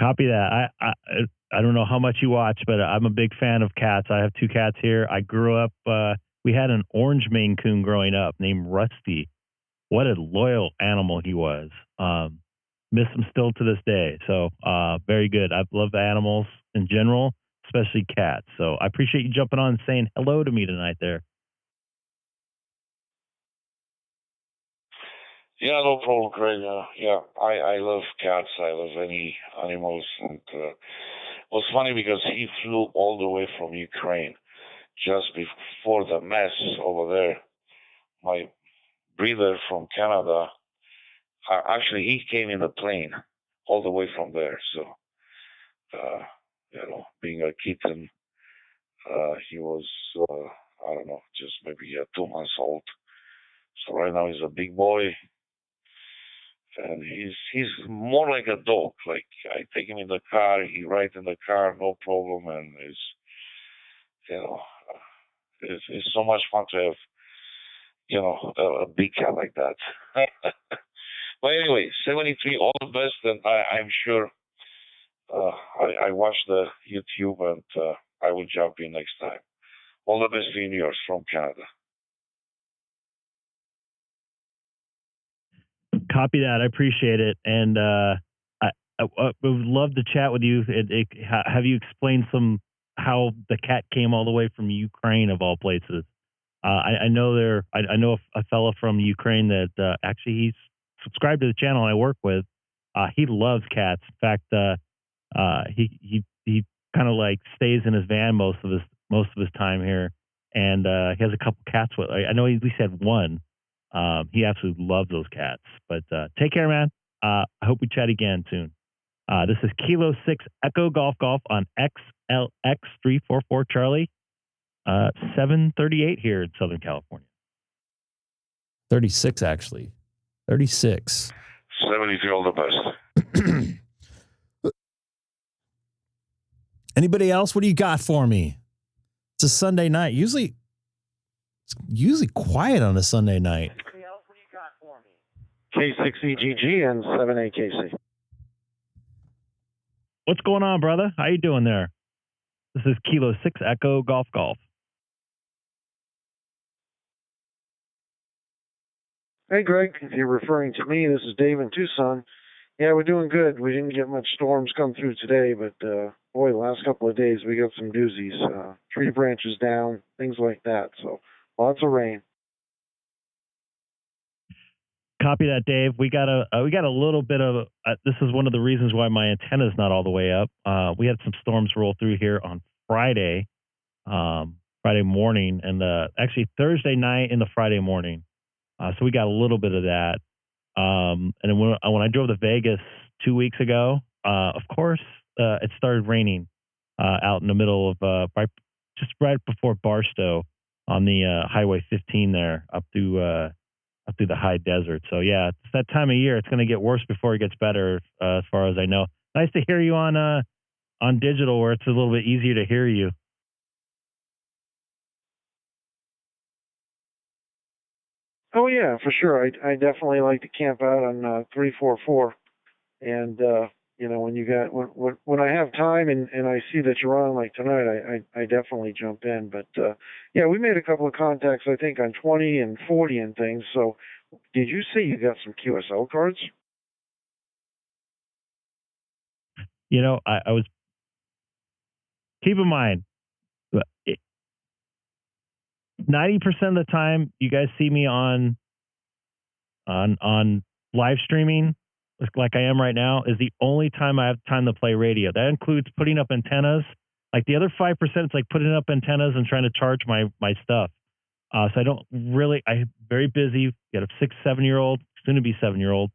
Copy that. I don't know how much you watch, but I'm a big fan of cats. I have 2 cats here. I grew up. We had an orange Maine Coon growing up named Rusty. What a loyal animal he was. Miss him still to this day. So very good. I love animals in general, especially cats. So I appreciate you jumping on and saying hello to me tonight there. Yeah, no problem, Craig. Yeah, I love cats. I love any animals. And it was funny because he flew all the way from Ukraine just before the mess over there. My breeder from Canada, actually, he came in the plane all the way from there. So, being a kitten, he was, I don't know, just maybe 2 months old. So right now he's a big boy. And he's more like a dog. Like I take him in the car, he rides in the car, no problem, and it's so much fun to have, a big cat like that. But anyway, 73, all the best, and I'm sure I watch the YouTube, and I will jump in next time. All the best in yours from Canada. Copy that. I appreciate it. And I would love to chat with you. Have you explained how the cat came all the way from Ukraine of all places? I know I know a fella from Ukraine that actually he's subscribed to the channel I work with. He loves cats. In fact, he kind of like stays in his van most of his time here, and he has a couple cats with. I know he at least had one. He absolutely loves those cats. But take care, man. I hope we chat again soon. This is Kilo 6 Echo Golf on XLX 344 Charlie, 738 here in Southern California. 36, actually. 36. 73, all the best. Anybody else? What do you got for me? It's a Sunday night. It's usually quiet on a Sunday night. K6EGG and 78KC. What's going on, brother? How you doing there? This is Kilo 6 Echo Golf. Hey, Greg, if you're referring to me, this is Dave in Tucson. Yeah, we're doing good. We didn't get much storms come through today, but boy, the last couple of days we got some doozies. Tree branches down, things like that. So lots of rain. Copy that, Dave. We got a little bit of. This is one of the reasons why my antenna is not all the way up. We had some storms roll through here on Friday morning, and actually Thursday night into Friday morning. So we got a little bit of that. And then when I drove to Vegas 2 weeks ago, of course, it started raining out in the middle of just right before Barstow on the Highway 15 there up through the high desert. So yeah, it's that time of year. It's going to get worse before it gets better, as far as I know. Nice to hear you on digital, where it's a little bit easier to hear you. Oh yeah, for sure. I definitely like to camp out on 344, and when I have time and I see that you're on like tonight, I definitely jump in. But yeah, we made a couple of contacts, I think, on 20 and 40 and things. So did you say you got some QSL cards? I was, keep in mind, 90% of the time you guys see me on live streaming like I am right now is the only time I have time to play radio. That includes putting up antennas. Like the other 5%, it's like putting up antennas and trying to charge my stuff. So I'm very busy. Got a 6-7-year-old, soon to be 7-year-old.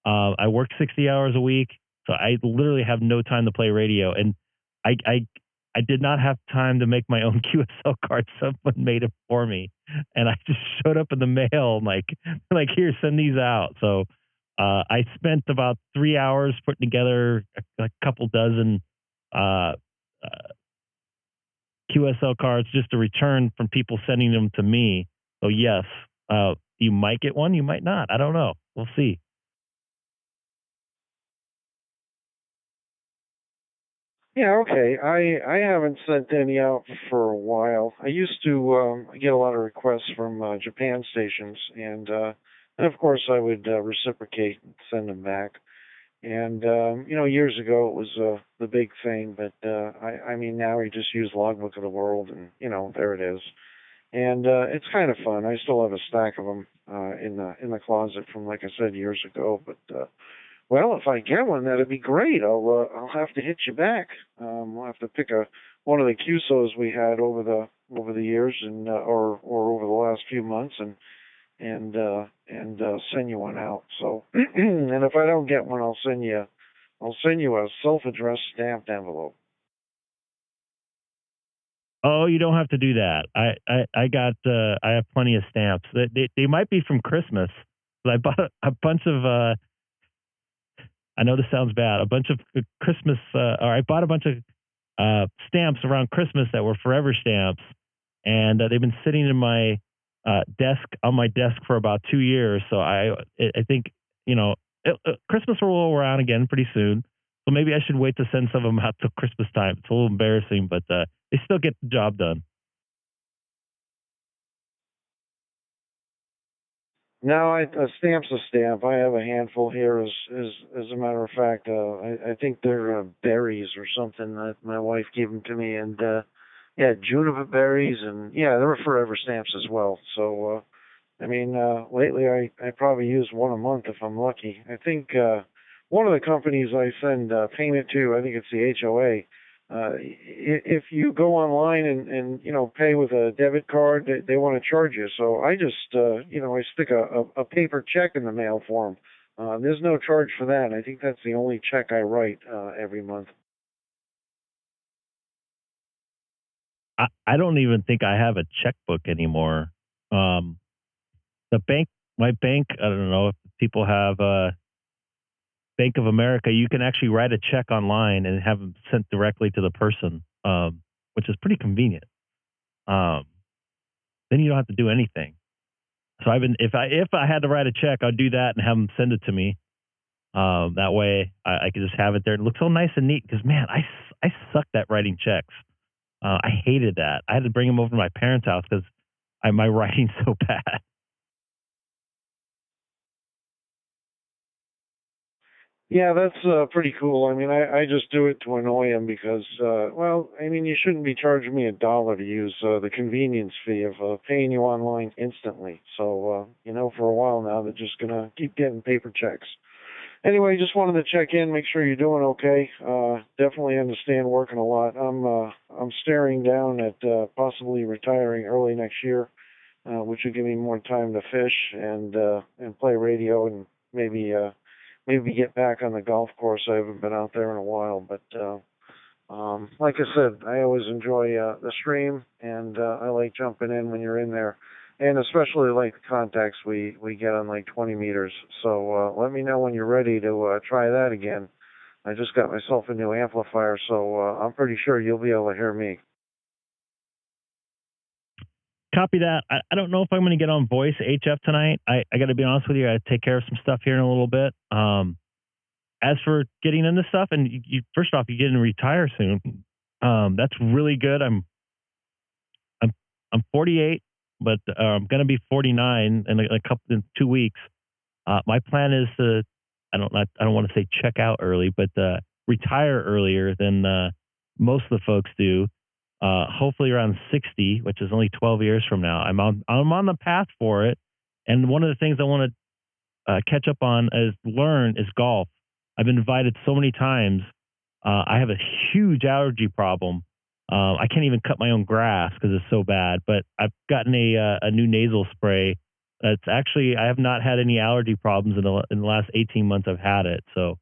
I work 60 hours a week, so I literally have no time to play radio. And I did not have time to make my own QSL card. Someone made it for me, and I just showed up in the mail. Like here, send these out. So I spent about 3 hours putting together a couple dozen QSL cards, just a return from people sending them to me. So yes, you might get one, you might not. I don't know. We'll see. Yeah, okay. I haven't sent any out for a while. I used to get a lot of requests from Japan stations, and of course I would reciprocate and send them back. And years ago it was the big thing, but I mean now we just use Logbook of the World, and there it is. And it's kind of fun. I still have a stack of them in the closet from, like I said, years ago. But well, if I get one, that'd be great. I'll have to hit you back. We'll have to pick one of the QSOs we had over the years, and or over the last few months, and send you one out. So, and if I don't get one, I'll send you a self-addressed stamped envelope. Oh, you don't have to do that. I have plenty of stamps. They might be from Christmas. I bought a bunch of. I know this sounds bad. A bunch of Christmas, or I bought a bunch of stamps around Christmas that were forever stamps, and they've been sitting in my on my desk for about 2 years. So I think Christmas will roll around again pretty soon. So maybe I should wait to send some of them out till Christmas time. It's a little embarrassing, but they still get the job done. No, a stamp's a stamp. I have a handful here. As a matter of fact, I think they're berries or something that my wife gave them to me, and yeah, juniper berries, and yeah, they're forever stamps as well. So I mean, lately I probably use one a month if I'm lucky. I think one of the companies I send payment to, I think it's the HOA. If you go online and pay with a debit card, they want to charge you. So I just I stick a paper check in the mail for them. There's no charge for that. I think that's the only check I write every month. I don't even think I have a checkbook anymore. The bank, my bank, I don't know if people have Bank of America, you can actually write a check online and have them sent directly to the person, which is pretty convenient. Then you don't have to do anything. So if I had to write a check, I'd do that and have them send it to me. That way I could just have it there. It looks so nice and neat because, man, I sucked at writing checks. I hated that. I had to bring them over to my parents' house because my writing's so bad. Yeah, that's pretty cool. I mean, I just do it to annoy them because, well, I mean, you shouldn't be charging me $1 to use the convenience fee of paying you online instantly. So, for a while now, they're just going to keep getting paper checks. Anyway, just wanted to check in, make sure you're doing okay. Definitely understand working a lot. I'm staring down at possibly retiring early next year, which will give me more time to fish and play radio and maybe get back on the golf course. I haven't been out there in a while, but like I said, I always enjoy the stream, and I like jumping in when you're in there, and especially like the contacts we get on like 20 meters. So let me know when you're ready to try that again. I just got myself a new amplifier, so I'm pretty sure you'll be able to hear me. Copy that. I don't know if I'm going to get on voice HF tonight. I got to be honest with you. I take care of some stuff here in a little bit. As for getting into stuff, and you first off, you get to retire soon. That's really good. I'm 48, but I'm going to be 49 in 2 weeks. My plan is to I don't want to say check out early, but retire earlier than most of the folks do. Hopefully around 60, which is only 12 years from now. I'm on the path for it. And one of the things I want to catch up on is golf. I've been invited so many times. I have a huge allergy problem. I can't even cut my own grass because it's so bad. But I've gotten a new nasal spray. It's actually, I have not had any allergy problems in the last 18 months I've had it. So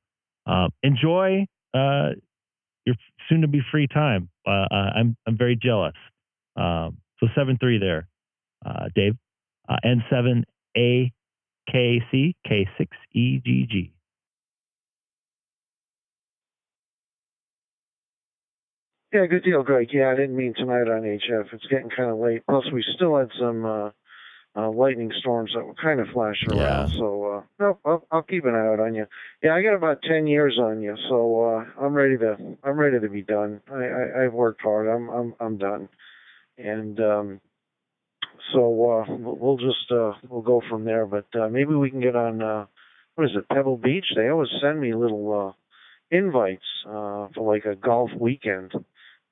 enjoy your soon to be free time. I'm very jealous. So 7-3 there, Dave. N7AKC K6EGG. Yeah, good deal, Greg. Yeah, I didn't mean tonight on HF. It's getting kind of late. Plus, we still had some lightning storms that were kind of flashing around. So, no, I'll keep an eye out on you. Yeah, I got about 10 years on you, so I'm ready to be done. I've worked hard. I'm done, and so we'll just we'll go from there. But maybe we can get on what is it, Pebble Beach? They always send me little invites for like a golf weekend.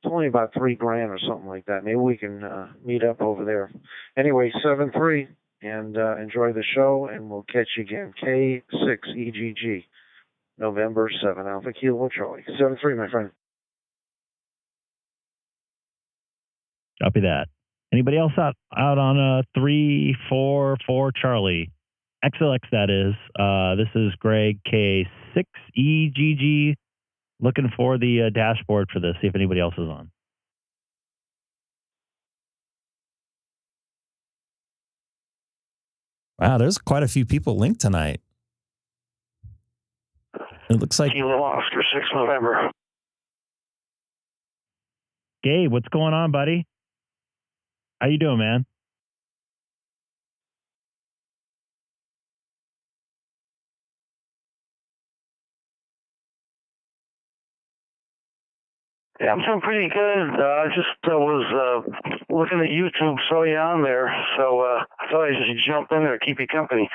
It's only about $3,000 or something like that. Maybe we can meet up over there. Anyway, 7-3, and enjoy the show, and we'll catch you again. K6EGG, November 7, Alpha Kilo Charlie. 7-3, my friend. Copy that. Anybody else out on 344 Charlie? XLX, that is. This is Greg, K6EGG. Looking for the dashboard for this, see if anybody else is on. Wow, there's quite a few people linked tonight. It looks like Kilo Oscar 6 November. Gabe, what's going on, buddy? How you doing, man? Yeah, I'm doing pretty good. I just was looking at YouTube, saw you on there, so I thought I'd just jump in there, keep you company.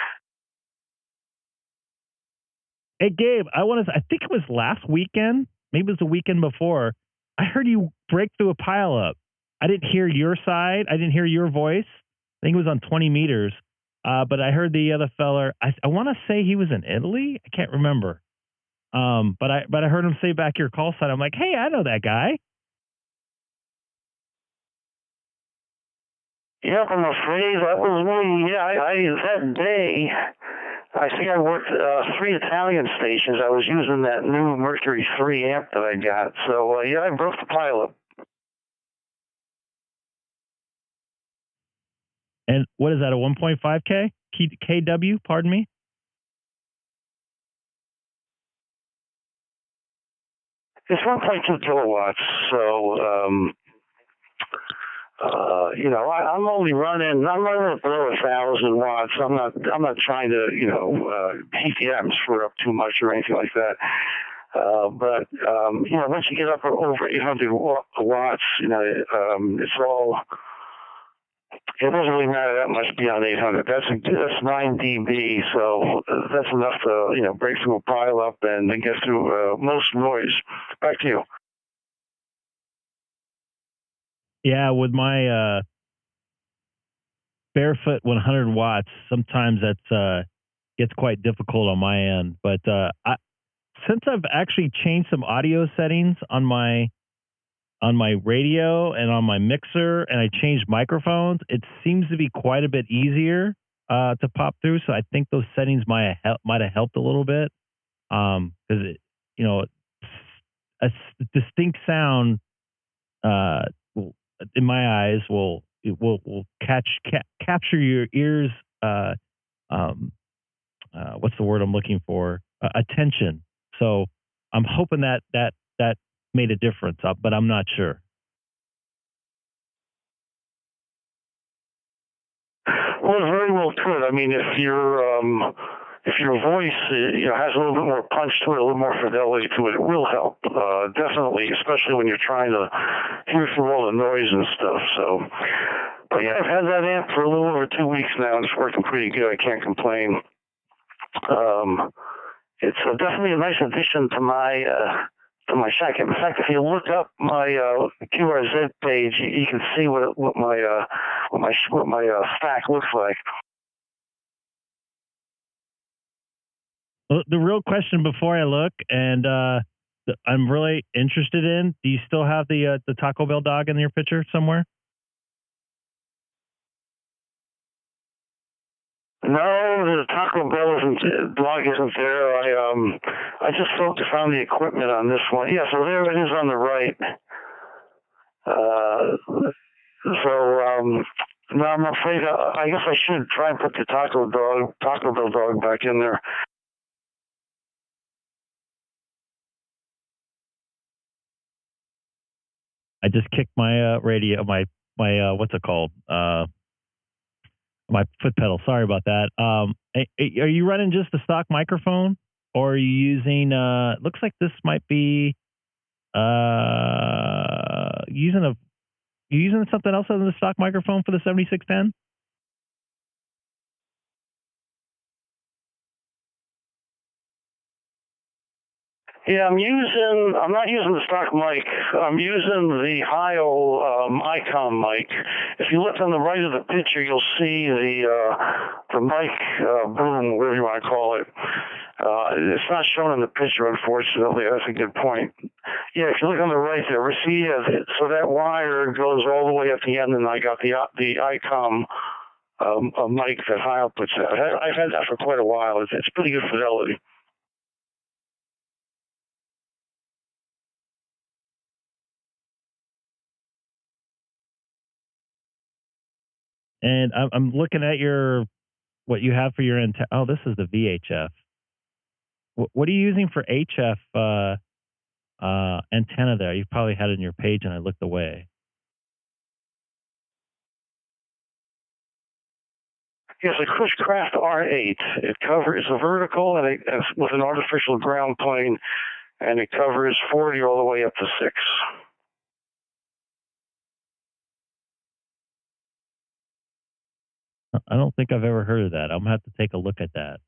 Hey, Gabe, I think it was last weekend, maybe it was the weekend before, I heard you break through a pileup. I didn't hear your side. I didn't hear your voice. I think it was on 20 meters. But I heard the other feller, I want to say he was in Italy. I can't remember. But I heard him say back your call sign. I'm like, hey, I know that guy. Yep, I'm afraid that was me. Yeah, that day, I think I worked 3 Italian stations. I was using that new Mercury 3 amp that I got. So, yeah, I broke the pilot. And what is that, a 1.5K? KW, pardon me? It's 1.2 kilowatts, so, I'm only running below 1,000 watts. I'm not trying to, heat the atmosphere up too much or anything like that. But once you get up over 800 watts, it doesn't really matter that much beyond 800. That's 9 dB, so that's enough to, break through a pile up and get through most noise. Back to you. Yeah, with my barefoot 100 watts, sometimes that's gets quite difficult on my end. But since I've actually changed some audio settings on my radio and on my mixer, and I changed microphones, it seems to be quite a bit easier to pop through. So I think those settings might have helped a little bit, because a distinct sound in my eyes will capture your ears. What's the word I'm looking for? Attention. So I'm hoping that made a difference, but I'm not sure. Well, it very well could. I mean, if your voice has a little bit more punch to it, a little more fidelity to it, it will help. Definitely, especially when you're trying to hear through all the noise and stuff. So, but yeah, I've had that amp for a little over 2 weeks now, and it's working pretty good. I can't complain. It's definitely a nice addition to my shack. In fact, if you look up my QRZ page, you can see what my stack looks like. Well, the real question before I look, and I'm really interested in, do you still have the Taco Bell dog in your picture somewhere? No, the Taco Bell dog isn't there. I just found the equipment on this one. Yeah, so there it is on the right. No, I'm afraid. I guess I should try and put the Taco Bell dog back in there. I just kicked my radio, my what's it called? My foot pedal. Sorry about that. Are you running just the stock microphone, or are you using? It looks like this might be using something else other than the stock microphone for the 7610. Yeah, I'm not using the stock mic. I'm using the Heil Icom mic. If you look on the right of the picture, you'll see the mic boom, whatever you want to call it. It's not shown in the picture, unfortunately. That's a good point. Yeah, if you look on the right there, we see so that wire goes all the way at the end, and I got the Icom a mic that Heil puts out. I've had that for quite a while. It's pretty good fidelity. And I'm looking at what you have for your antenna. Oh, this is the VHF. What are you using for HF antenna there? You probably had it in your page, and I looked away. Yes, a Cushcraft R8. It's a vertical, and it's with an artificial ground plane, and it covers 40 all the way up to 6. I don't think I've ever heard of that. I'm going to have to take a look at that.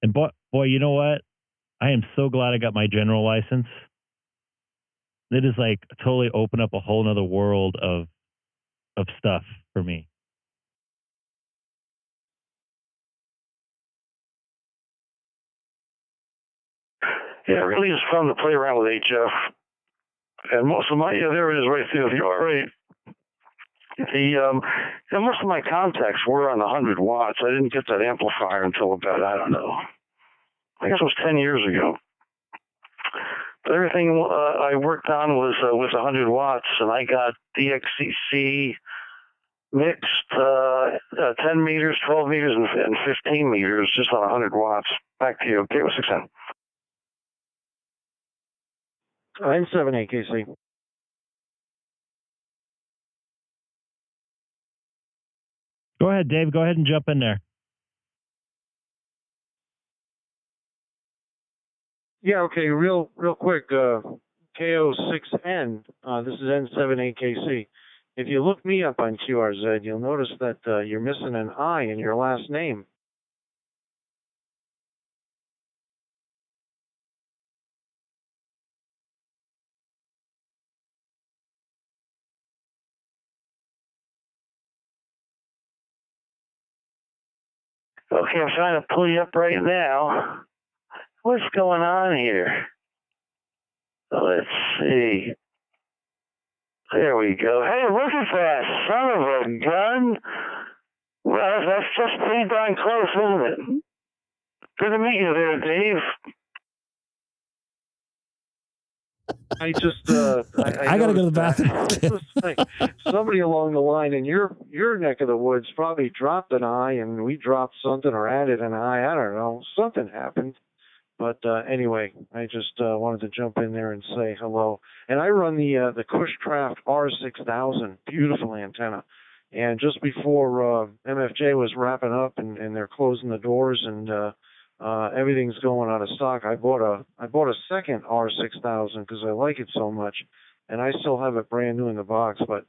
And boy, you know what? I am so glad I got my general license. It is like totally opened up a whole nother world of stuff for me. Yeah, it really is fun to play around with HF. And most of there it is right there, the R8. Most of my contacts were on 100 watts. I didn't get that amplifier until about, I don't know, I guess it was 10 years ago. But everything I worked on was with 100 watts, and I got DXCC mixed 10 meters, 12 meters, and 15 meters just on 100 watts. Back to you, K6EGG. N78KC. Go ahead, Dave. Go ahead and jump in there. Yeah, okay, real quick. K6N. This is N78KC. If you look me up on QRZ, you'll notice that you're missing an I in your last name. Okay, I'm trying to pull you up right now. What's going on here? Let's see. There we go. Hey, look at that, son of a gun. Well, that's just pretty darn close, isn't it? Good to meet you there, Dave. I just, I gotta go to the bathroom. Like somebody along the line in your neck of the woods probably dropped an I, and we dropped something or added an I. I don't know. Something happened. But anyway, I just wanted to jump in there and say hello. And I run the Cushcraft R6000, beautiful antenna. And just before MFJ was wrapping up and they're closing the doors and everything's going out of stock, I bought a second R6000 because I like it so much, and I still have it brand new in the box. But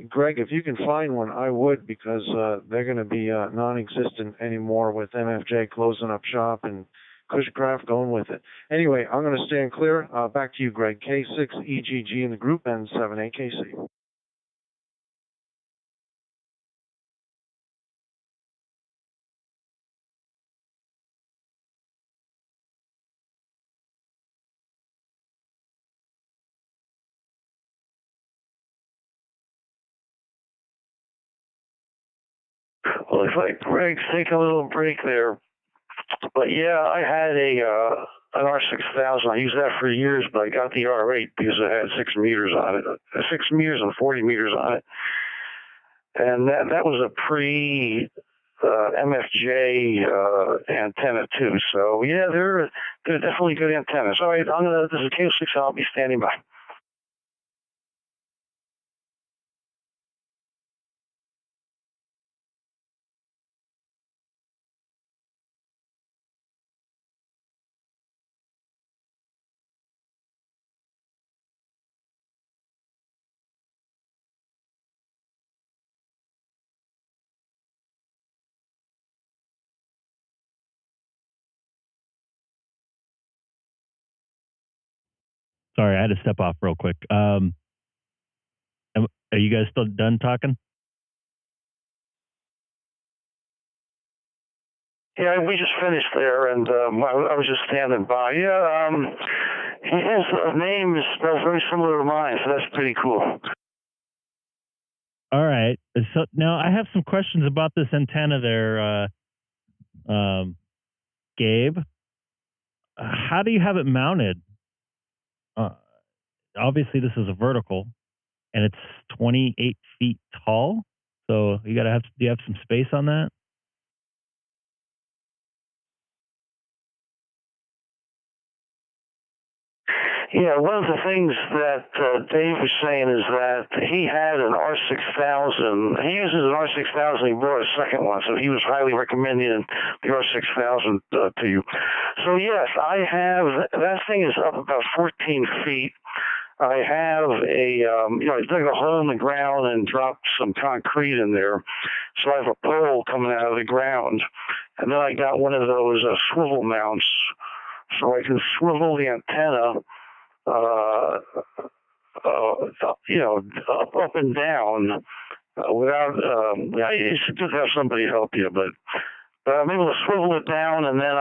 Greg, if you can find one, I would, because they're going to be non-existent anymore with MFJ closing up shop and Cushcraft going with it. Anyway, I'm going to stand clear. Back to you, Greg. K6EGG in the group, N78KC. Well, looks like Greg's taking a little break there. But yeah, I had an R6000. I used that for years, but I got the R8 because it had 6 meters on it, 6 meters and 40 meters on it, and that was a pre MFJ antenna too. So yeah, they're definitely good antennas. All right, this is K6. I'll be standing by. Sorry, I had to step off real quick. Are you guys still done talking? Yeah, we just finished there, and I was just standing by. Yeah, his name is spelled very similar to mine, so that's pretty cool. All right. So now I have some questions about this antenna there, Gabe. How do you have it mounted? Obviously, this is a vertical, and it's 28 feet tall. So do you have some space on that? Yeah, one of the things that Dave was saying is that he had an R6000. He uses an R6000. He bought a second one, so he was highly recommending the R6000 to you. So yes, I have. That thing is up about 14 feet. I have I dug a hole in the ground and dropped some concrete in there. So I have a pole coming out of the ground. And then I got one of those swivel mounts, so I can swivel the antenna, up and down without, you should just have somebody help you, but I'm able to swivel it down, and then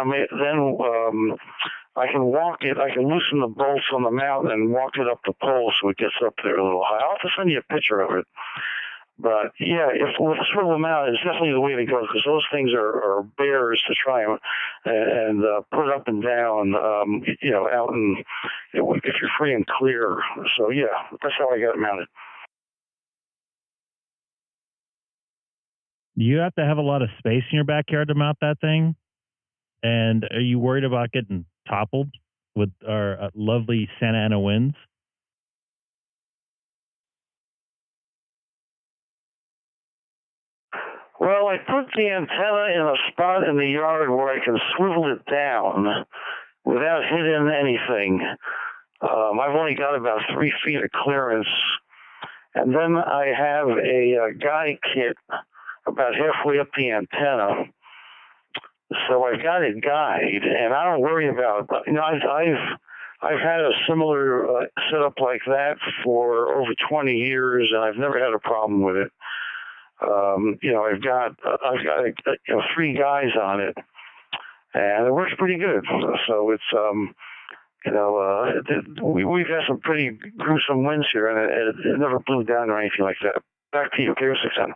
I can walk it. I can loosen the bolts on the mount and walk it up the pole so it gets up there a little high. I'll have to send you a picture of it. But yeah, with a swivel mount, it's definitely the way to go, because those things are bears to try and put up and down, out in, if you're free and clear. So yeah, that's how I got it mounted. You have to have a lot of space in your backyard to mount that thing. And are you worried about getting toppled with our lovely Santa Ana winds? Well, I put the antenna in a spot in the yard where I can swivel it down without hitting anything. I've only got about 3 feet of clearance. And then I have a guide kit about halfway up the antenna. So I've got it guide, and I don't worry about, I've had a similar setup like that for over 20 years, and I've never had a problem with it. I've got 3 guys on it, and it works pretty good. So it's, we've had some pretty gruesome winds here, and it never blew down or anything like that. Back to you, K6EGG.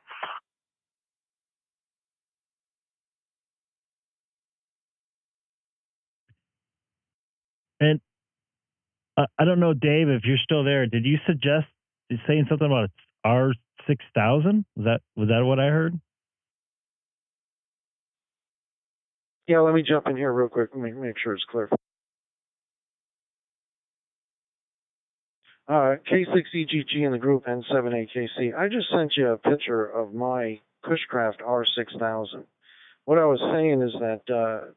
And I don't know, Dave, if you're still there, did you suggest saying something about R6000? Was that what I heard? Yeah, let me jump in here real quick. Let me make sure it's clear. K6EGG in the group N7AKC. I just sent you a picture of my Cushcraft R6000. What I was saying is that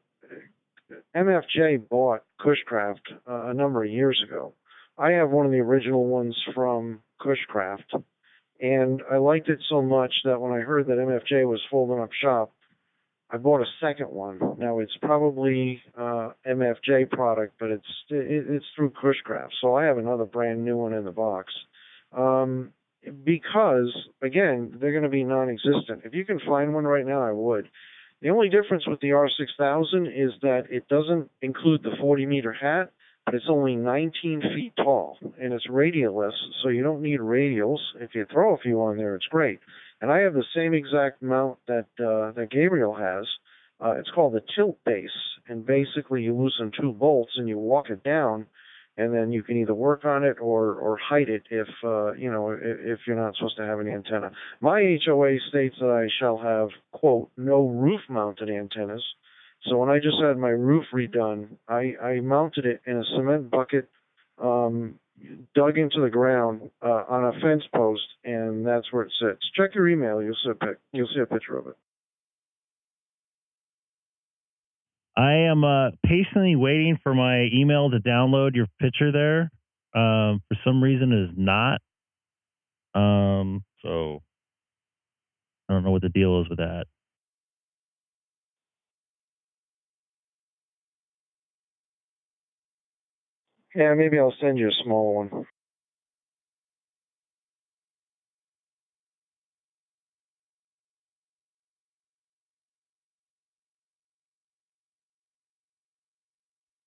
MFJ bought Cushcraft a number of years ago. I have one of the original ones from Cushcraft, and I liked it so much that when I heard that MFJ was folding up shop, I bought a second one. Now it's probably MFJ product, but it's through Cushcraft, so I have another brand new one in the box. Because again, they're going to be non-existent. If you can find one right now, I would. The only difference with the R6000 is that it doesn't include the 40-meter hat, but it's only 19 feet tall, and it's radialless, so you don't need radials. If you throw a few on there, it's great. And I have the same exact mount that Gabriel has. It's called the tilt base, and basically you loosen 2 bolts and you walk it down, and then you can either work on it or hide it if you're not supposed to have any antenna. My HOA states that I shall have, quote, no roof-mounted antennas. So when I just had my roof redone, I mounted it in a cement bucket, dug into the ground on a fence post, and that's where it sits. Check your email; you'll see a picture of it. I am patiently waiting for my email to download your picture there. For some reason, it is not. So I don't know what the deal is with that. Yeah, maybe I'll send you a small one.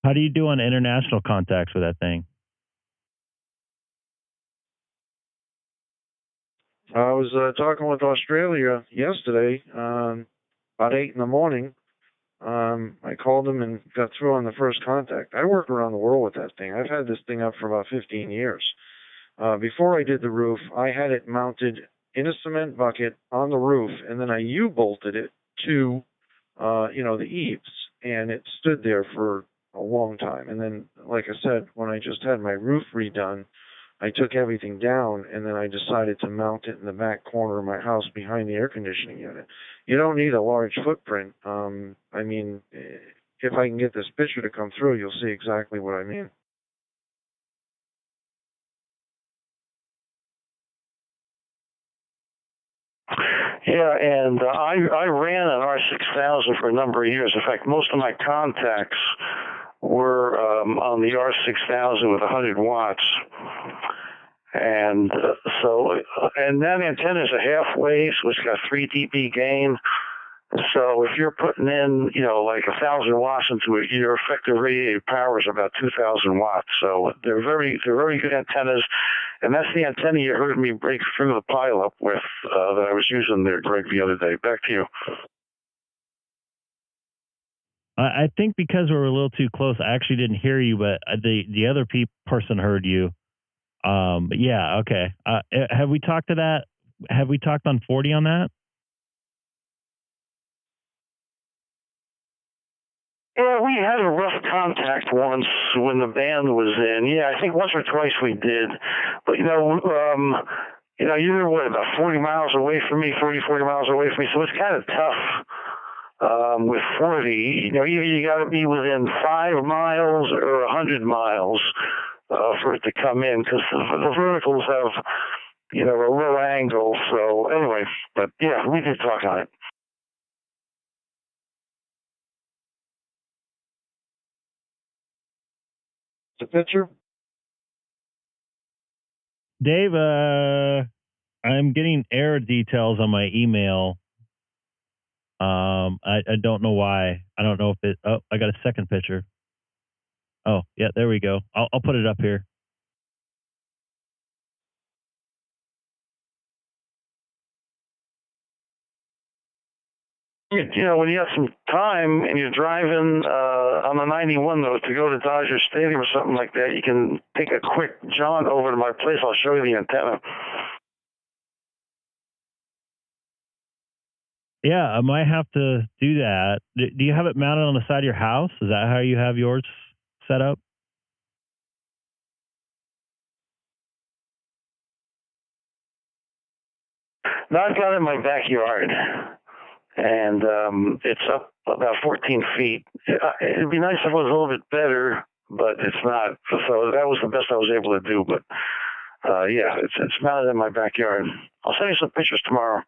How do you do on international contacts with that thing? I was talking with Australia yesterday, about 8 in the morning. I called them and got through on the first contact. I work around the world with that thing. I've had this thing up for about 15 years. Before I did the roof, I had it mounted in a cement bucket on the roof, and then I U-bolted it to, the eaves, and it stood there for a long time. And then, like I said, when I just had my roof redone, I took everything down, and then I decided to mount it in the back corner of my house behind the air conditioning unit. You don't need a large footprint. I mean, if I can get this picture to come through, you'll see exactly what I mean. Yeah, and I ran an R6000 for a number of years. In fact, most of my contacts were on the R6000 with 100 watts. And and that antenna is a half wave, so it's got 3 dB gain. So if you're putting in, like 1,000 watts into it, your effective radiated power is about 2,000 watts. So they're very good antennas. And that's the antenna you heard me break through the pileup with that I was using there, Greg, the other day. Back to you. I think because we were a little too close, I actually didn't hear you, but the other person heard you. But yeah, okay. Have we talked to that? Have we talked on 40 on that? Yeah, we had a rough contact once when the band was in. Yeah, I think once or twice we did. But, you're about 40 miles away from me, 40 miles away from me. So it's kind of tough with 40. Either you got to be within 5 miles or 100 miles for it to come in, because the verticals have, a low angle. So anyway, but yeah, we did talk on it. The picture? Dave, I'm getting error details on my email. I don't know why. I don't know if it. Oh, I got a second picture. Oh, yeah, there we go. I'll put it up here. When you have some time and you're driving on the 91 though to go to Dodger Stadium or something like that, you can take a quick jaunt over to my place. I'll show you the antenna. Yeah, I might have to do that. Do you have it mounted on the side of your house? Is that how you have yours set up? No, I've got it in my backyard. And it's up about 14 feet. It'd be nice if it was a little bit better, but it's not. So that was the best I was able to do. But yeah, it's mounted in my backyard. I'll send you some pictures tomorrow.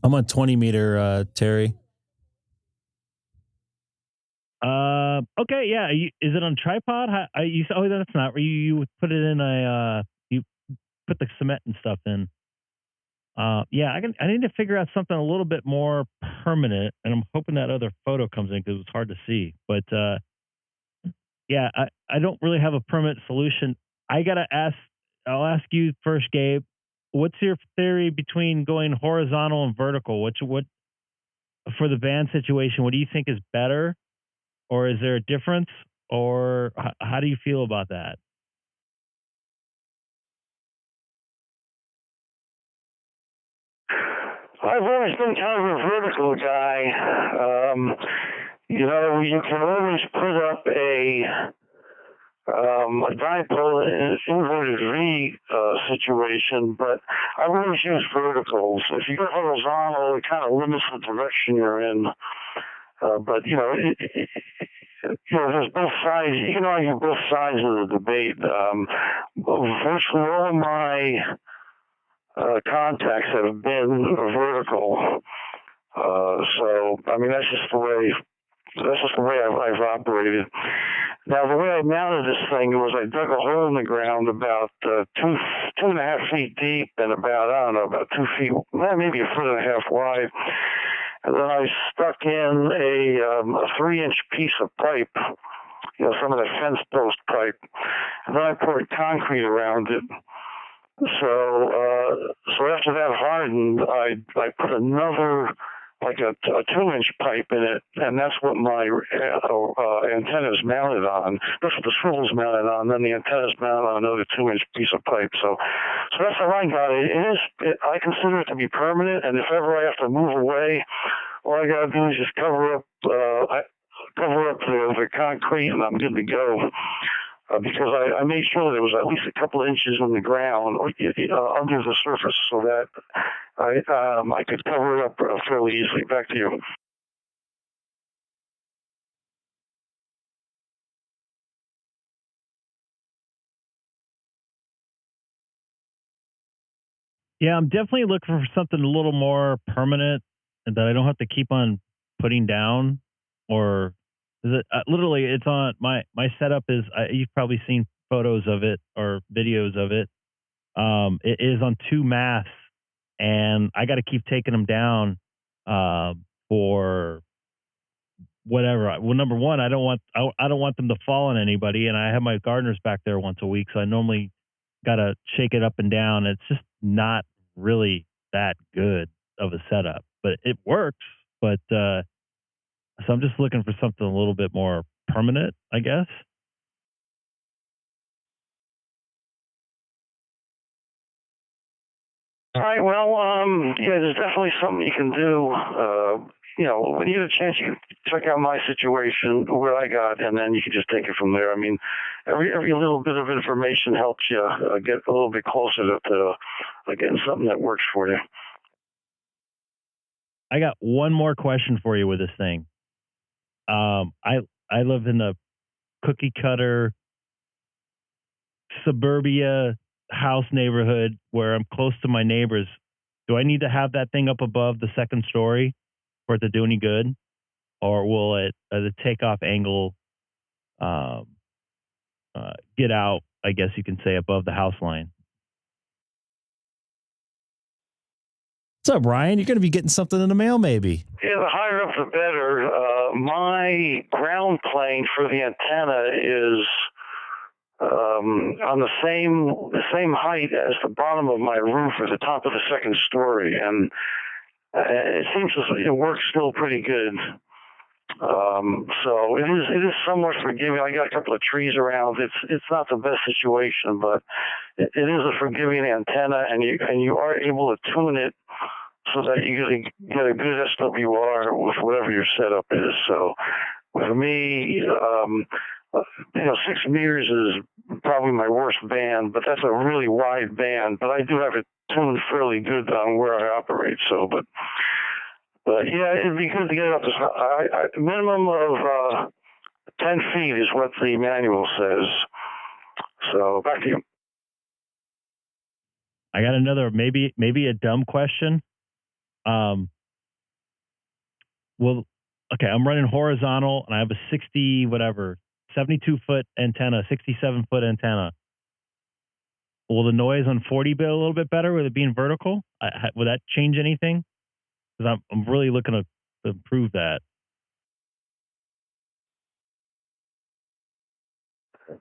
I'm on 20 meter, Terry. Okay, yeah. Is it on tripod? Oh, that's not. You put it in you put the cement and stuff in. Yeah, I need to figure out something a little bit more permanent, and I'm hoping that other photo comes in because it's hard to see. But yeah, I don't really have a permanent solution. I'll ask you first, Gabe. What's your theory between going horizontal and vertical? What for the van situation? What do you think is better, or is there a difference, or how do you feel about that? I've always been kind of a vertical guy. You can always put up a dipole in an inverted V situation, but I always use verticals. If you go horizontal, it kind of limits the direction you're in. But there's both sides. You can argue both sides of the debate. Virtually all my contacts have been vertical. So I mean that's just the way I've operated. Now, the way I mounted this thing was I dug a hole in the ground about 2.5 feet deep and about, I don't know, about 2 feet, well, maybe a foot and a half wide. And then I stuck in a 3-inch piece of pipe, you know, some of the fence post pipe. And then I poured concrete around it. So after that hardened, I put another, like a 2-inch pipe in it, and that's what my antenna is mounted on. That's what the swivel's mounted on. Then the antenna is mounted on another 2-inch piece of pipe. So that's how I got it. I consider it to be permanent, and if ever I have to move away, all I got to do is just cover up the concrete, and I'm good to go. Because I made sure there was at least a couple of inches in the ground under the surface, so that I could cover it up fairly easily. Back to you. Yeah, I'm definitely looking for something a little more permanent and that I don't have to keep on putting down. Or is it literally? It's on my setup is. You've probably seen photos of it or videos of it. It is on 2 masts, and I got to keep taking them down for whatever. Well, number one, I don't want them to fall on anybody, and I have my gardeners back there once a week, so I normally got to shake it up and down. It's just not really that good of a setup, but it works. But so I'm just looking for something a little bit more permanent, I guess. All right. Well, yeah, there's definitely something you can do. You know, when you get a chance, you can check out my situation, what I got, and then you can just take it from there. I mean, every little bit of information helps you get a little bit closer to getting something that works for you. I got one more question for you with this thing. I live in a cookie cutter suburbia house neighborhood where I'm close to my neighbors. Do I need to have that thing up above the second story for it to do any good, or will it the takeoff angle get out? I guess you can say above the house line. What's up, Ryan? You're going to be getting something in the mail, maybe. Yeah, the higher up the better. My ground plane for the antenna is on the same height as the bottom of my roof or the top of the second story, and it seems it works still pretty good. So it is somewhat forgiving. I got a couple of trees around. It's not the best situation, but it is a forgiving antenna, and you are able to tune it so that you get a good SWR with whatever your setup is. So for me, 6 meters is probably my worst band, but that's a really wide band. But I do have it tuned fairly good on where I operate. So, but yeah, it'd be good to get it up to a minimum of 10 feet is what the manual says. So back to you. I got another maybe a dumb question. Well, okay, I'm running horizontal and I have a 72-foot antenna, 67-foot antenna. Will the noise on 40 be a little bit better with it being vertical? Would that change anything? Because I'm really looking to improve that.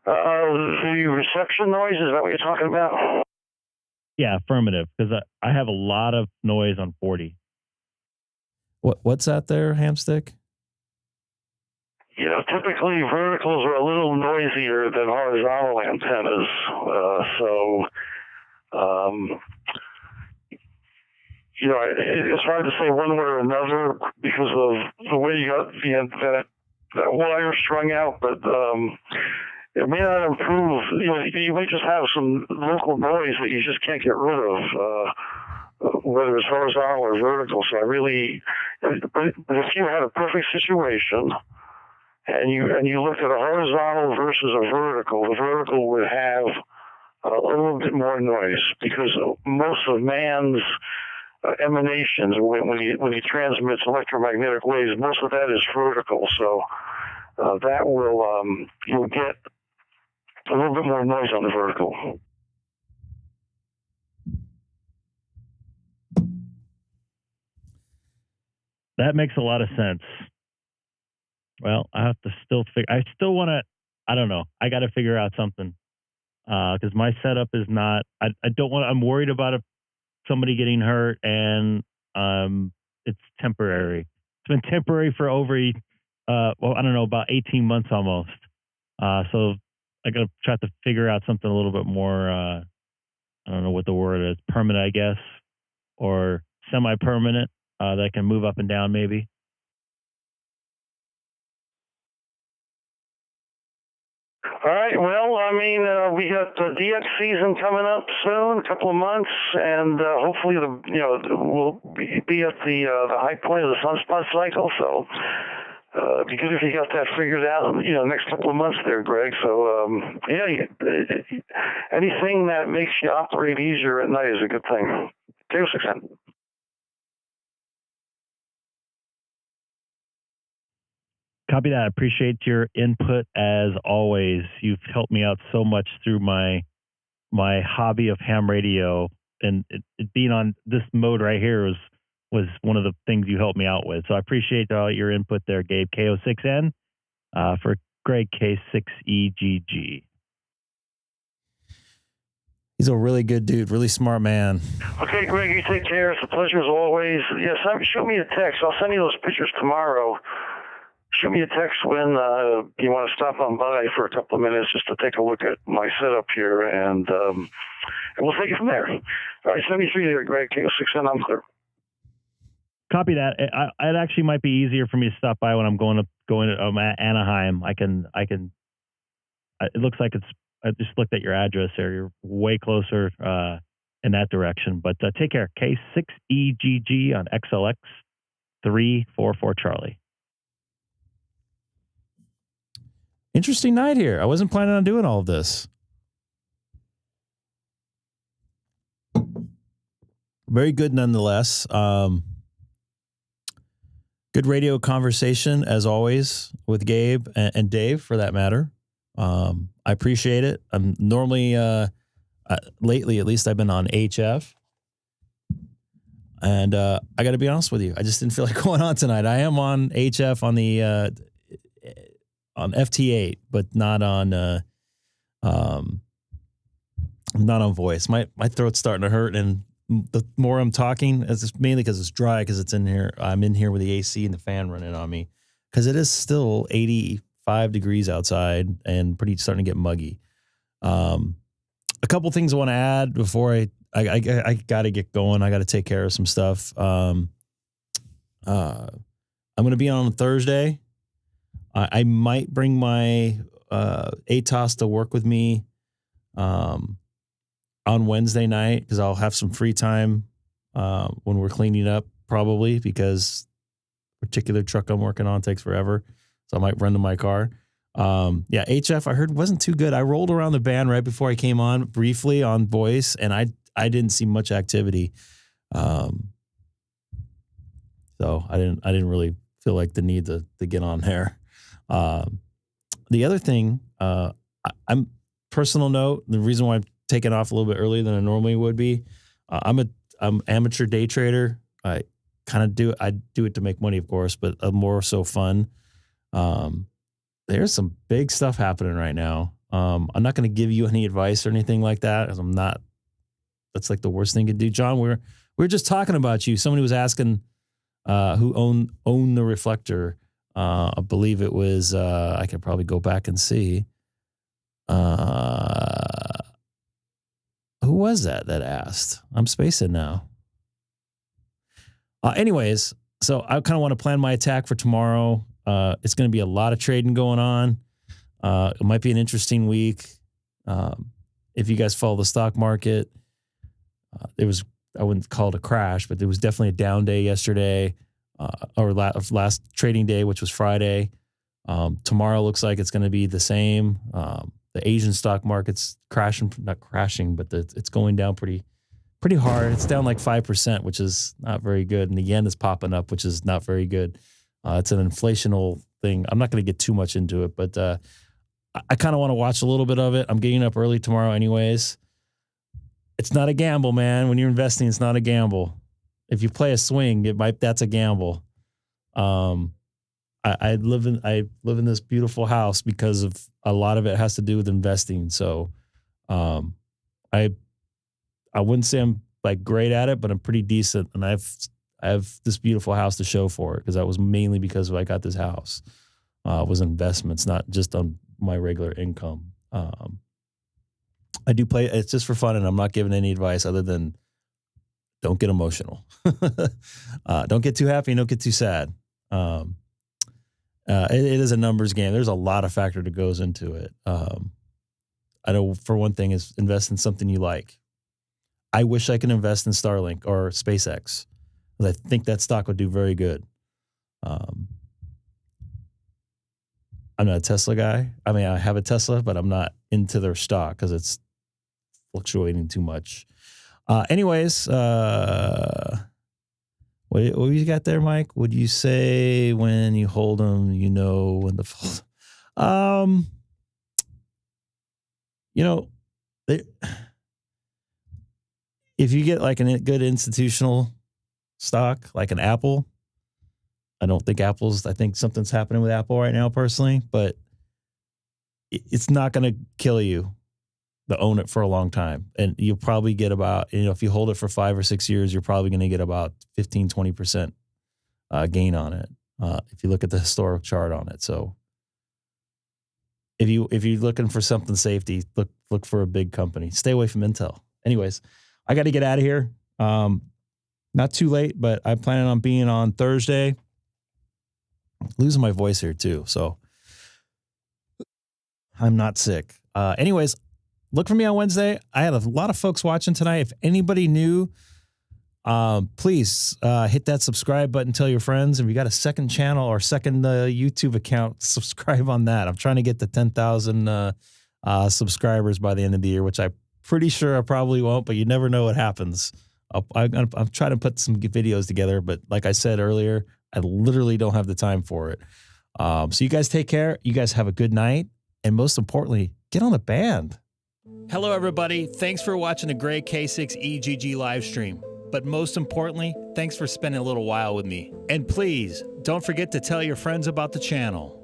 The reception noise, is that what you're talking about? Yeah, affirmative, because I have a lot of noise on 40. What's that there, Hamstick? Typically verticals are a little noisier than horizontal antennas. It's hard to say one way or another because of the way you got that wire strung out, but it may not improve. You may just have some local noise that you just can't get rid of, whether it's horizontal or vertical. So but if you had a perfect situation and you looked at a horizontal versus a vertical, the vertical would have a little bit more noise because most of man's emanations when he transmits electromagnetic waves, most of that is vertical. So that will you'll get a little bit more noise on the vertical. That makes a lot of sense. Well, I have to still I still want to, I don't know. I got to figure out something. Because my setup is not, I don't want, I'm worried about somebody getting hurt, and it's temporary. It's been temporary for over, well, I don't know, about 18 months almost. So I got to try to figure out something a little bit more, I don't know what the word is, permanent, I guess, or semi-permanent, that can move up and down maybe. All right. Well, I mean, we got the DX season coming up soon, a couple of months, and hopefully, we'll be at the high point of the sunspot cycle. So, it'd be good if you got that figured out, next couple of months there, Greg. So, anything that makes you operate easier at night is a good thing. K6EGG. Copy that. I appreciate your input as always. You've helped me out so much through my hobby of ham radio, and it being on this mode right here was one of the things you helped me out with. So I appreciate all your input there, Gabe. K6N for Greg K6EGG. He's a really good dude, really smart man. Okay, Greg, you take care. It's a pleasure as always. Yes, shoot me a text. I'll send you those pictures tomorrow. Shoot me a text when you want to stop on by for a couple of minutes just to take a look at my setup here, and we'll take it from there. All right, 73 there, Greg. K6N, I'm clear. Copy that. It actually might be easier for me to stop by when I'm going to Anaheim. I can. It looks like it's. I just looked at your address there. You're way closer in that direction. But take care. K6EGG on XLX 344 Charlie. Interesting night here. I wasn't planning on doing all of this. Very good nonetheless. Good radio conversation as always with Gabe and Dave for that matter. I appreciate it. I'm normally, lately at least, I've been on HF. And I got to be honest with you, I just didn't feel like going on tonight. I am on HF on the on FT8, but not on voice. My throat's starting to hurt, and the more I'm talking, it's mainly because it's dry, because it's in here. I'm in here with the AC and the fan running on me, because it is still 85 degrees outside and starting to get muggy. A couple things I want to add before I got to get going. I got to take care of some stuff. I'm going to be on Thursday. I might bring my ATOS to work with me on Wednesday night, because I'll have some free time when we're cleaning up, probably, because the particular truck I'm working on takes forever. So I might run to my car. Yeah, HF, I heard, wasn't too good. I rolled around the band right before I came on briefly on voice, and I didn't see much activity. So I didn't really feel like the need to get on there. The other thing, I'm personal note, the reason why I'm taking off a little bit earlier than I normally would be, I'm amateur day trader. I do it to make money, of course, but more so fun. There's some big stuff happening right now. I'm not going to give you any advice or anything like that, as that's like the worst thing to do. John, we were just talking about you. Somebody was asking, who owned the reflector. I believe it was, I could probably go back and see. Who was that asked? I'm spacing now. Anyways, so I kind of want to plan my attack for tomorrow. It's going to be a lot of trading going on. It might be an interesting week. If you guys follow the stock market, I wouldn't call it a crash, but there was definitely a down day yesterday. Or last trading day, which was Friday. Tomorrow looks like it's going to be the same. The Asian stock market's not crashing, but it's going down pretty hard. It's down like 5%, which is not very good. And the yen is popping up, which is not very good. It's an inflational thing. I'm not going to get too much into it, but I kind of want to watch a little bit of it. I'm getting up early tomorrow anyways. It's not a gamble, man. When you're investing, it's not a gamble. If you play a swing, that's a gamble. I live in this beautiful house because of a lot of it has to do with investing. So I wouldn't say I'm like great at it, but I'm pretty decent, and I have this beautiful house to show for it because that was mainly because I got this house. It was investments, not just on my regular income. I do play. It's just for fun, and I'm not giving any advice other than don't get emotional. Don't get too happy and don't get too sad. It is a numbers game. There's a lot of factor that goes into it. I know for one thing is invest in something you like. I wish I could invest in Starlink or SpaceX. I think that stock would do very good. I'm not a Tesla guy. I mean, I have a Tesla, but I'm not into their stock because it's fluctuating too much. Anyways, what you got there, Mike? Would you say when you hold them, you know when to fold? If you get like a good institutional stock, like an Apple, I think something's happening with Apple right now personally, but it's not going to kill you to own it for a long time. And you'll probably get about, if you hold it for 5 or 6 years, you're probably going to get about 15, 20% gain on it. If you look at the historical chart on it. So if you're looking for something safety, look for a big company. Stay away from Intel. Anyways, I got to get out of here. Not too late, but I'm planning on being on Thursday. Losing my voice here too, so I'm not sick. Anyways, look for me on Wednesday. I had a lot of folks watching tonight. If anybody new, please hit that subscribe button. Tell your friends. If you got a second channel or second YouTube account, subscribe on that. I'm trying to get to 10,000 subscribers by the end of the year, which I'm pretty sure I probably won't, but you never know what happens. I'm trying to put some videos together, but like I said earlier, I literally don't have the time for it. So you guys take care. You guys have a good night. And most importantly, get on the band. Hello, everybody. Thanks for watching the Greg K6EGG live stream. But most importantly, thanks for spending a little while with me. And please, don't forget to tell your friends about the channel.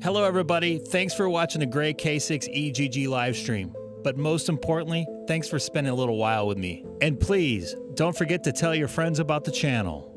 Hello, everybody. Thanks for watching the Greg K6EGG live stream. But most importantly, thanks for spending a little while with me. And please, don't forget to tell your friends about the channel.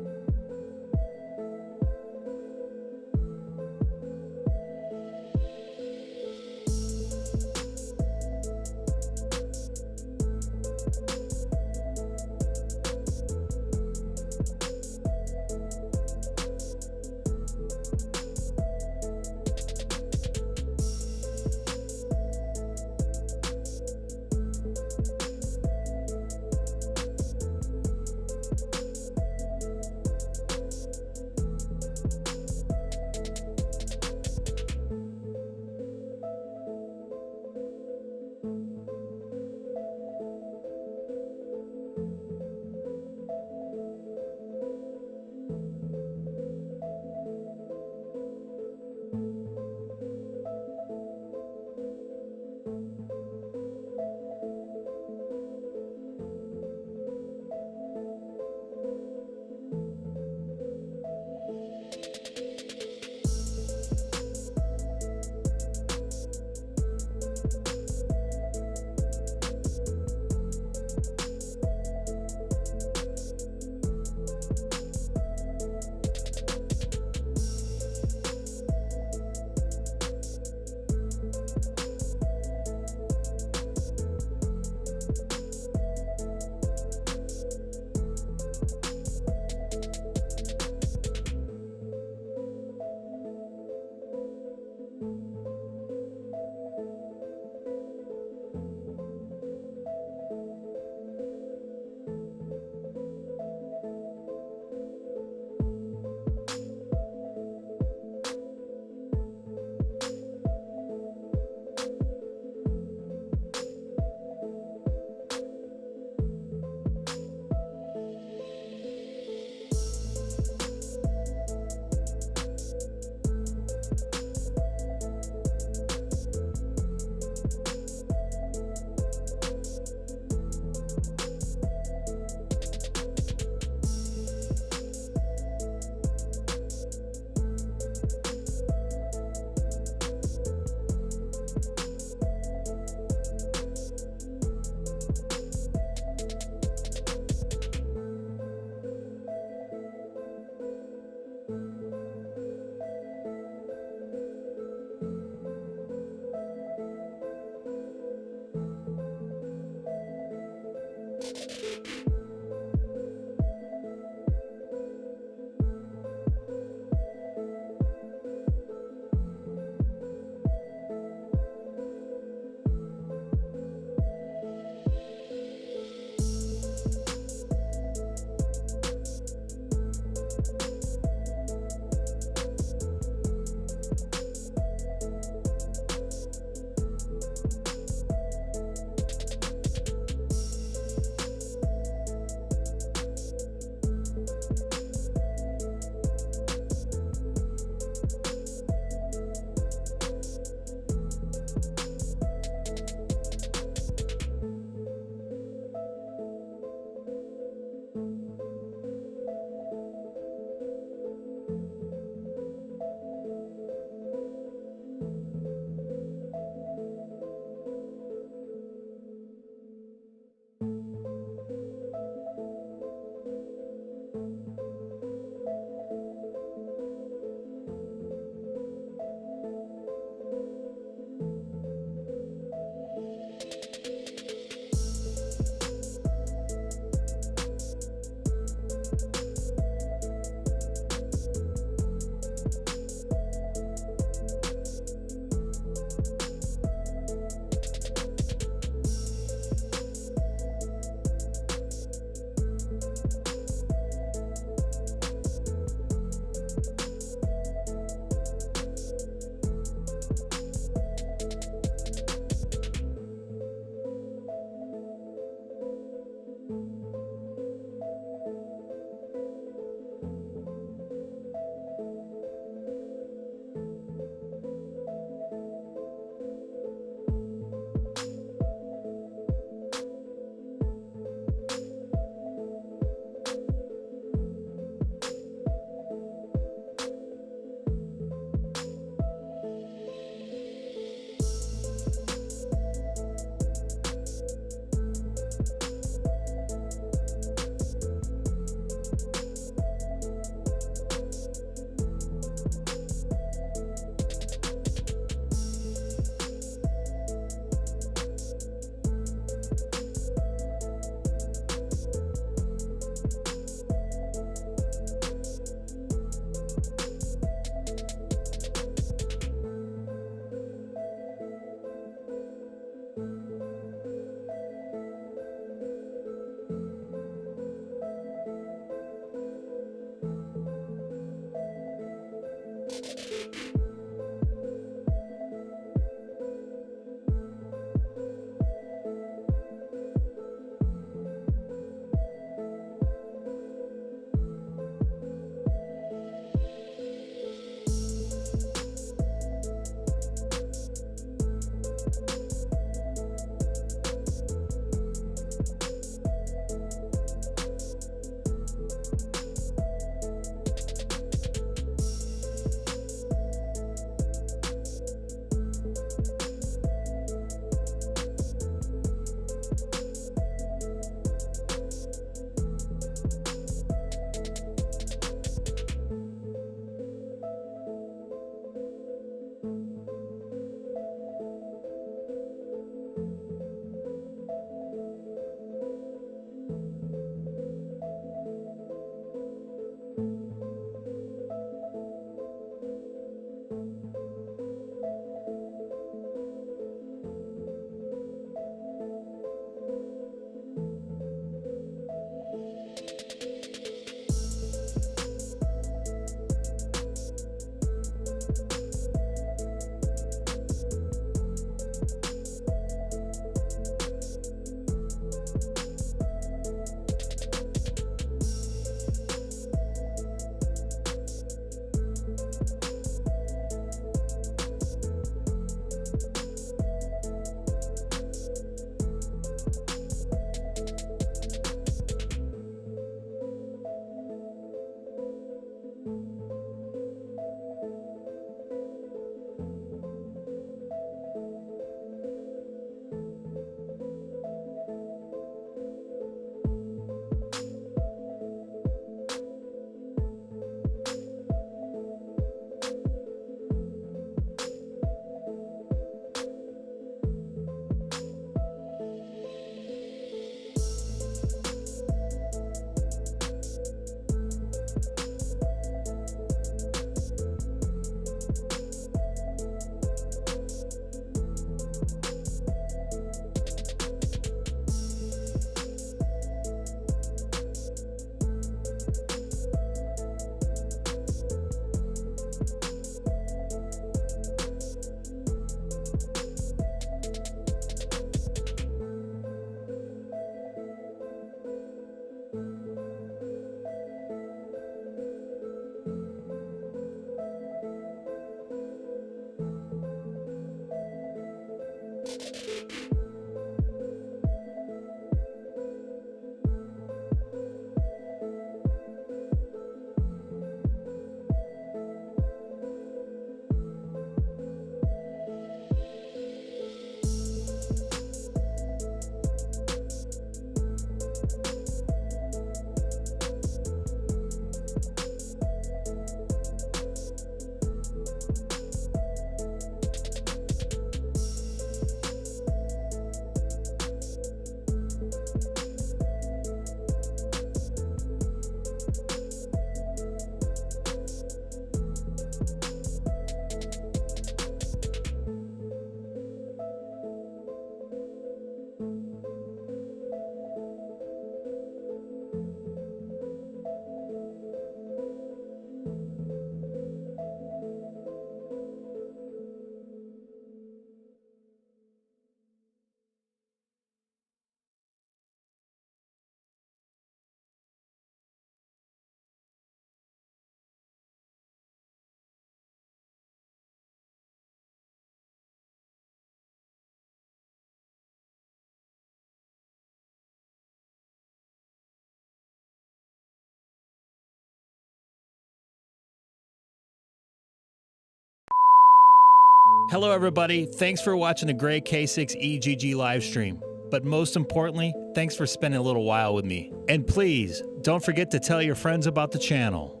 Hello, everybody. Thanks for watching the Greg K6EGG live stream. But most importantly, thanks for spending a little while with me. And please, don't forget to tell your friends about the channel.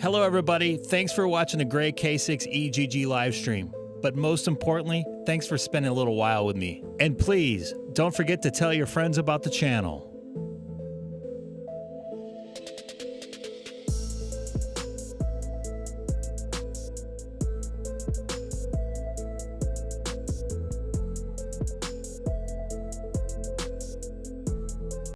Hello, everybody. Thanks for watching the Greg K6EGG live stream. But most importantly, thanks for spending a little while with me. And please, don't forget to tell your friends about the channel.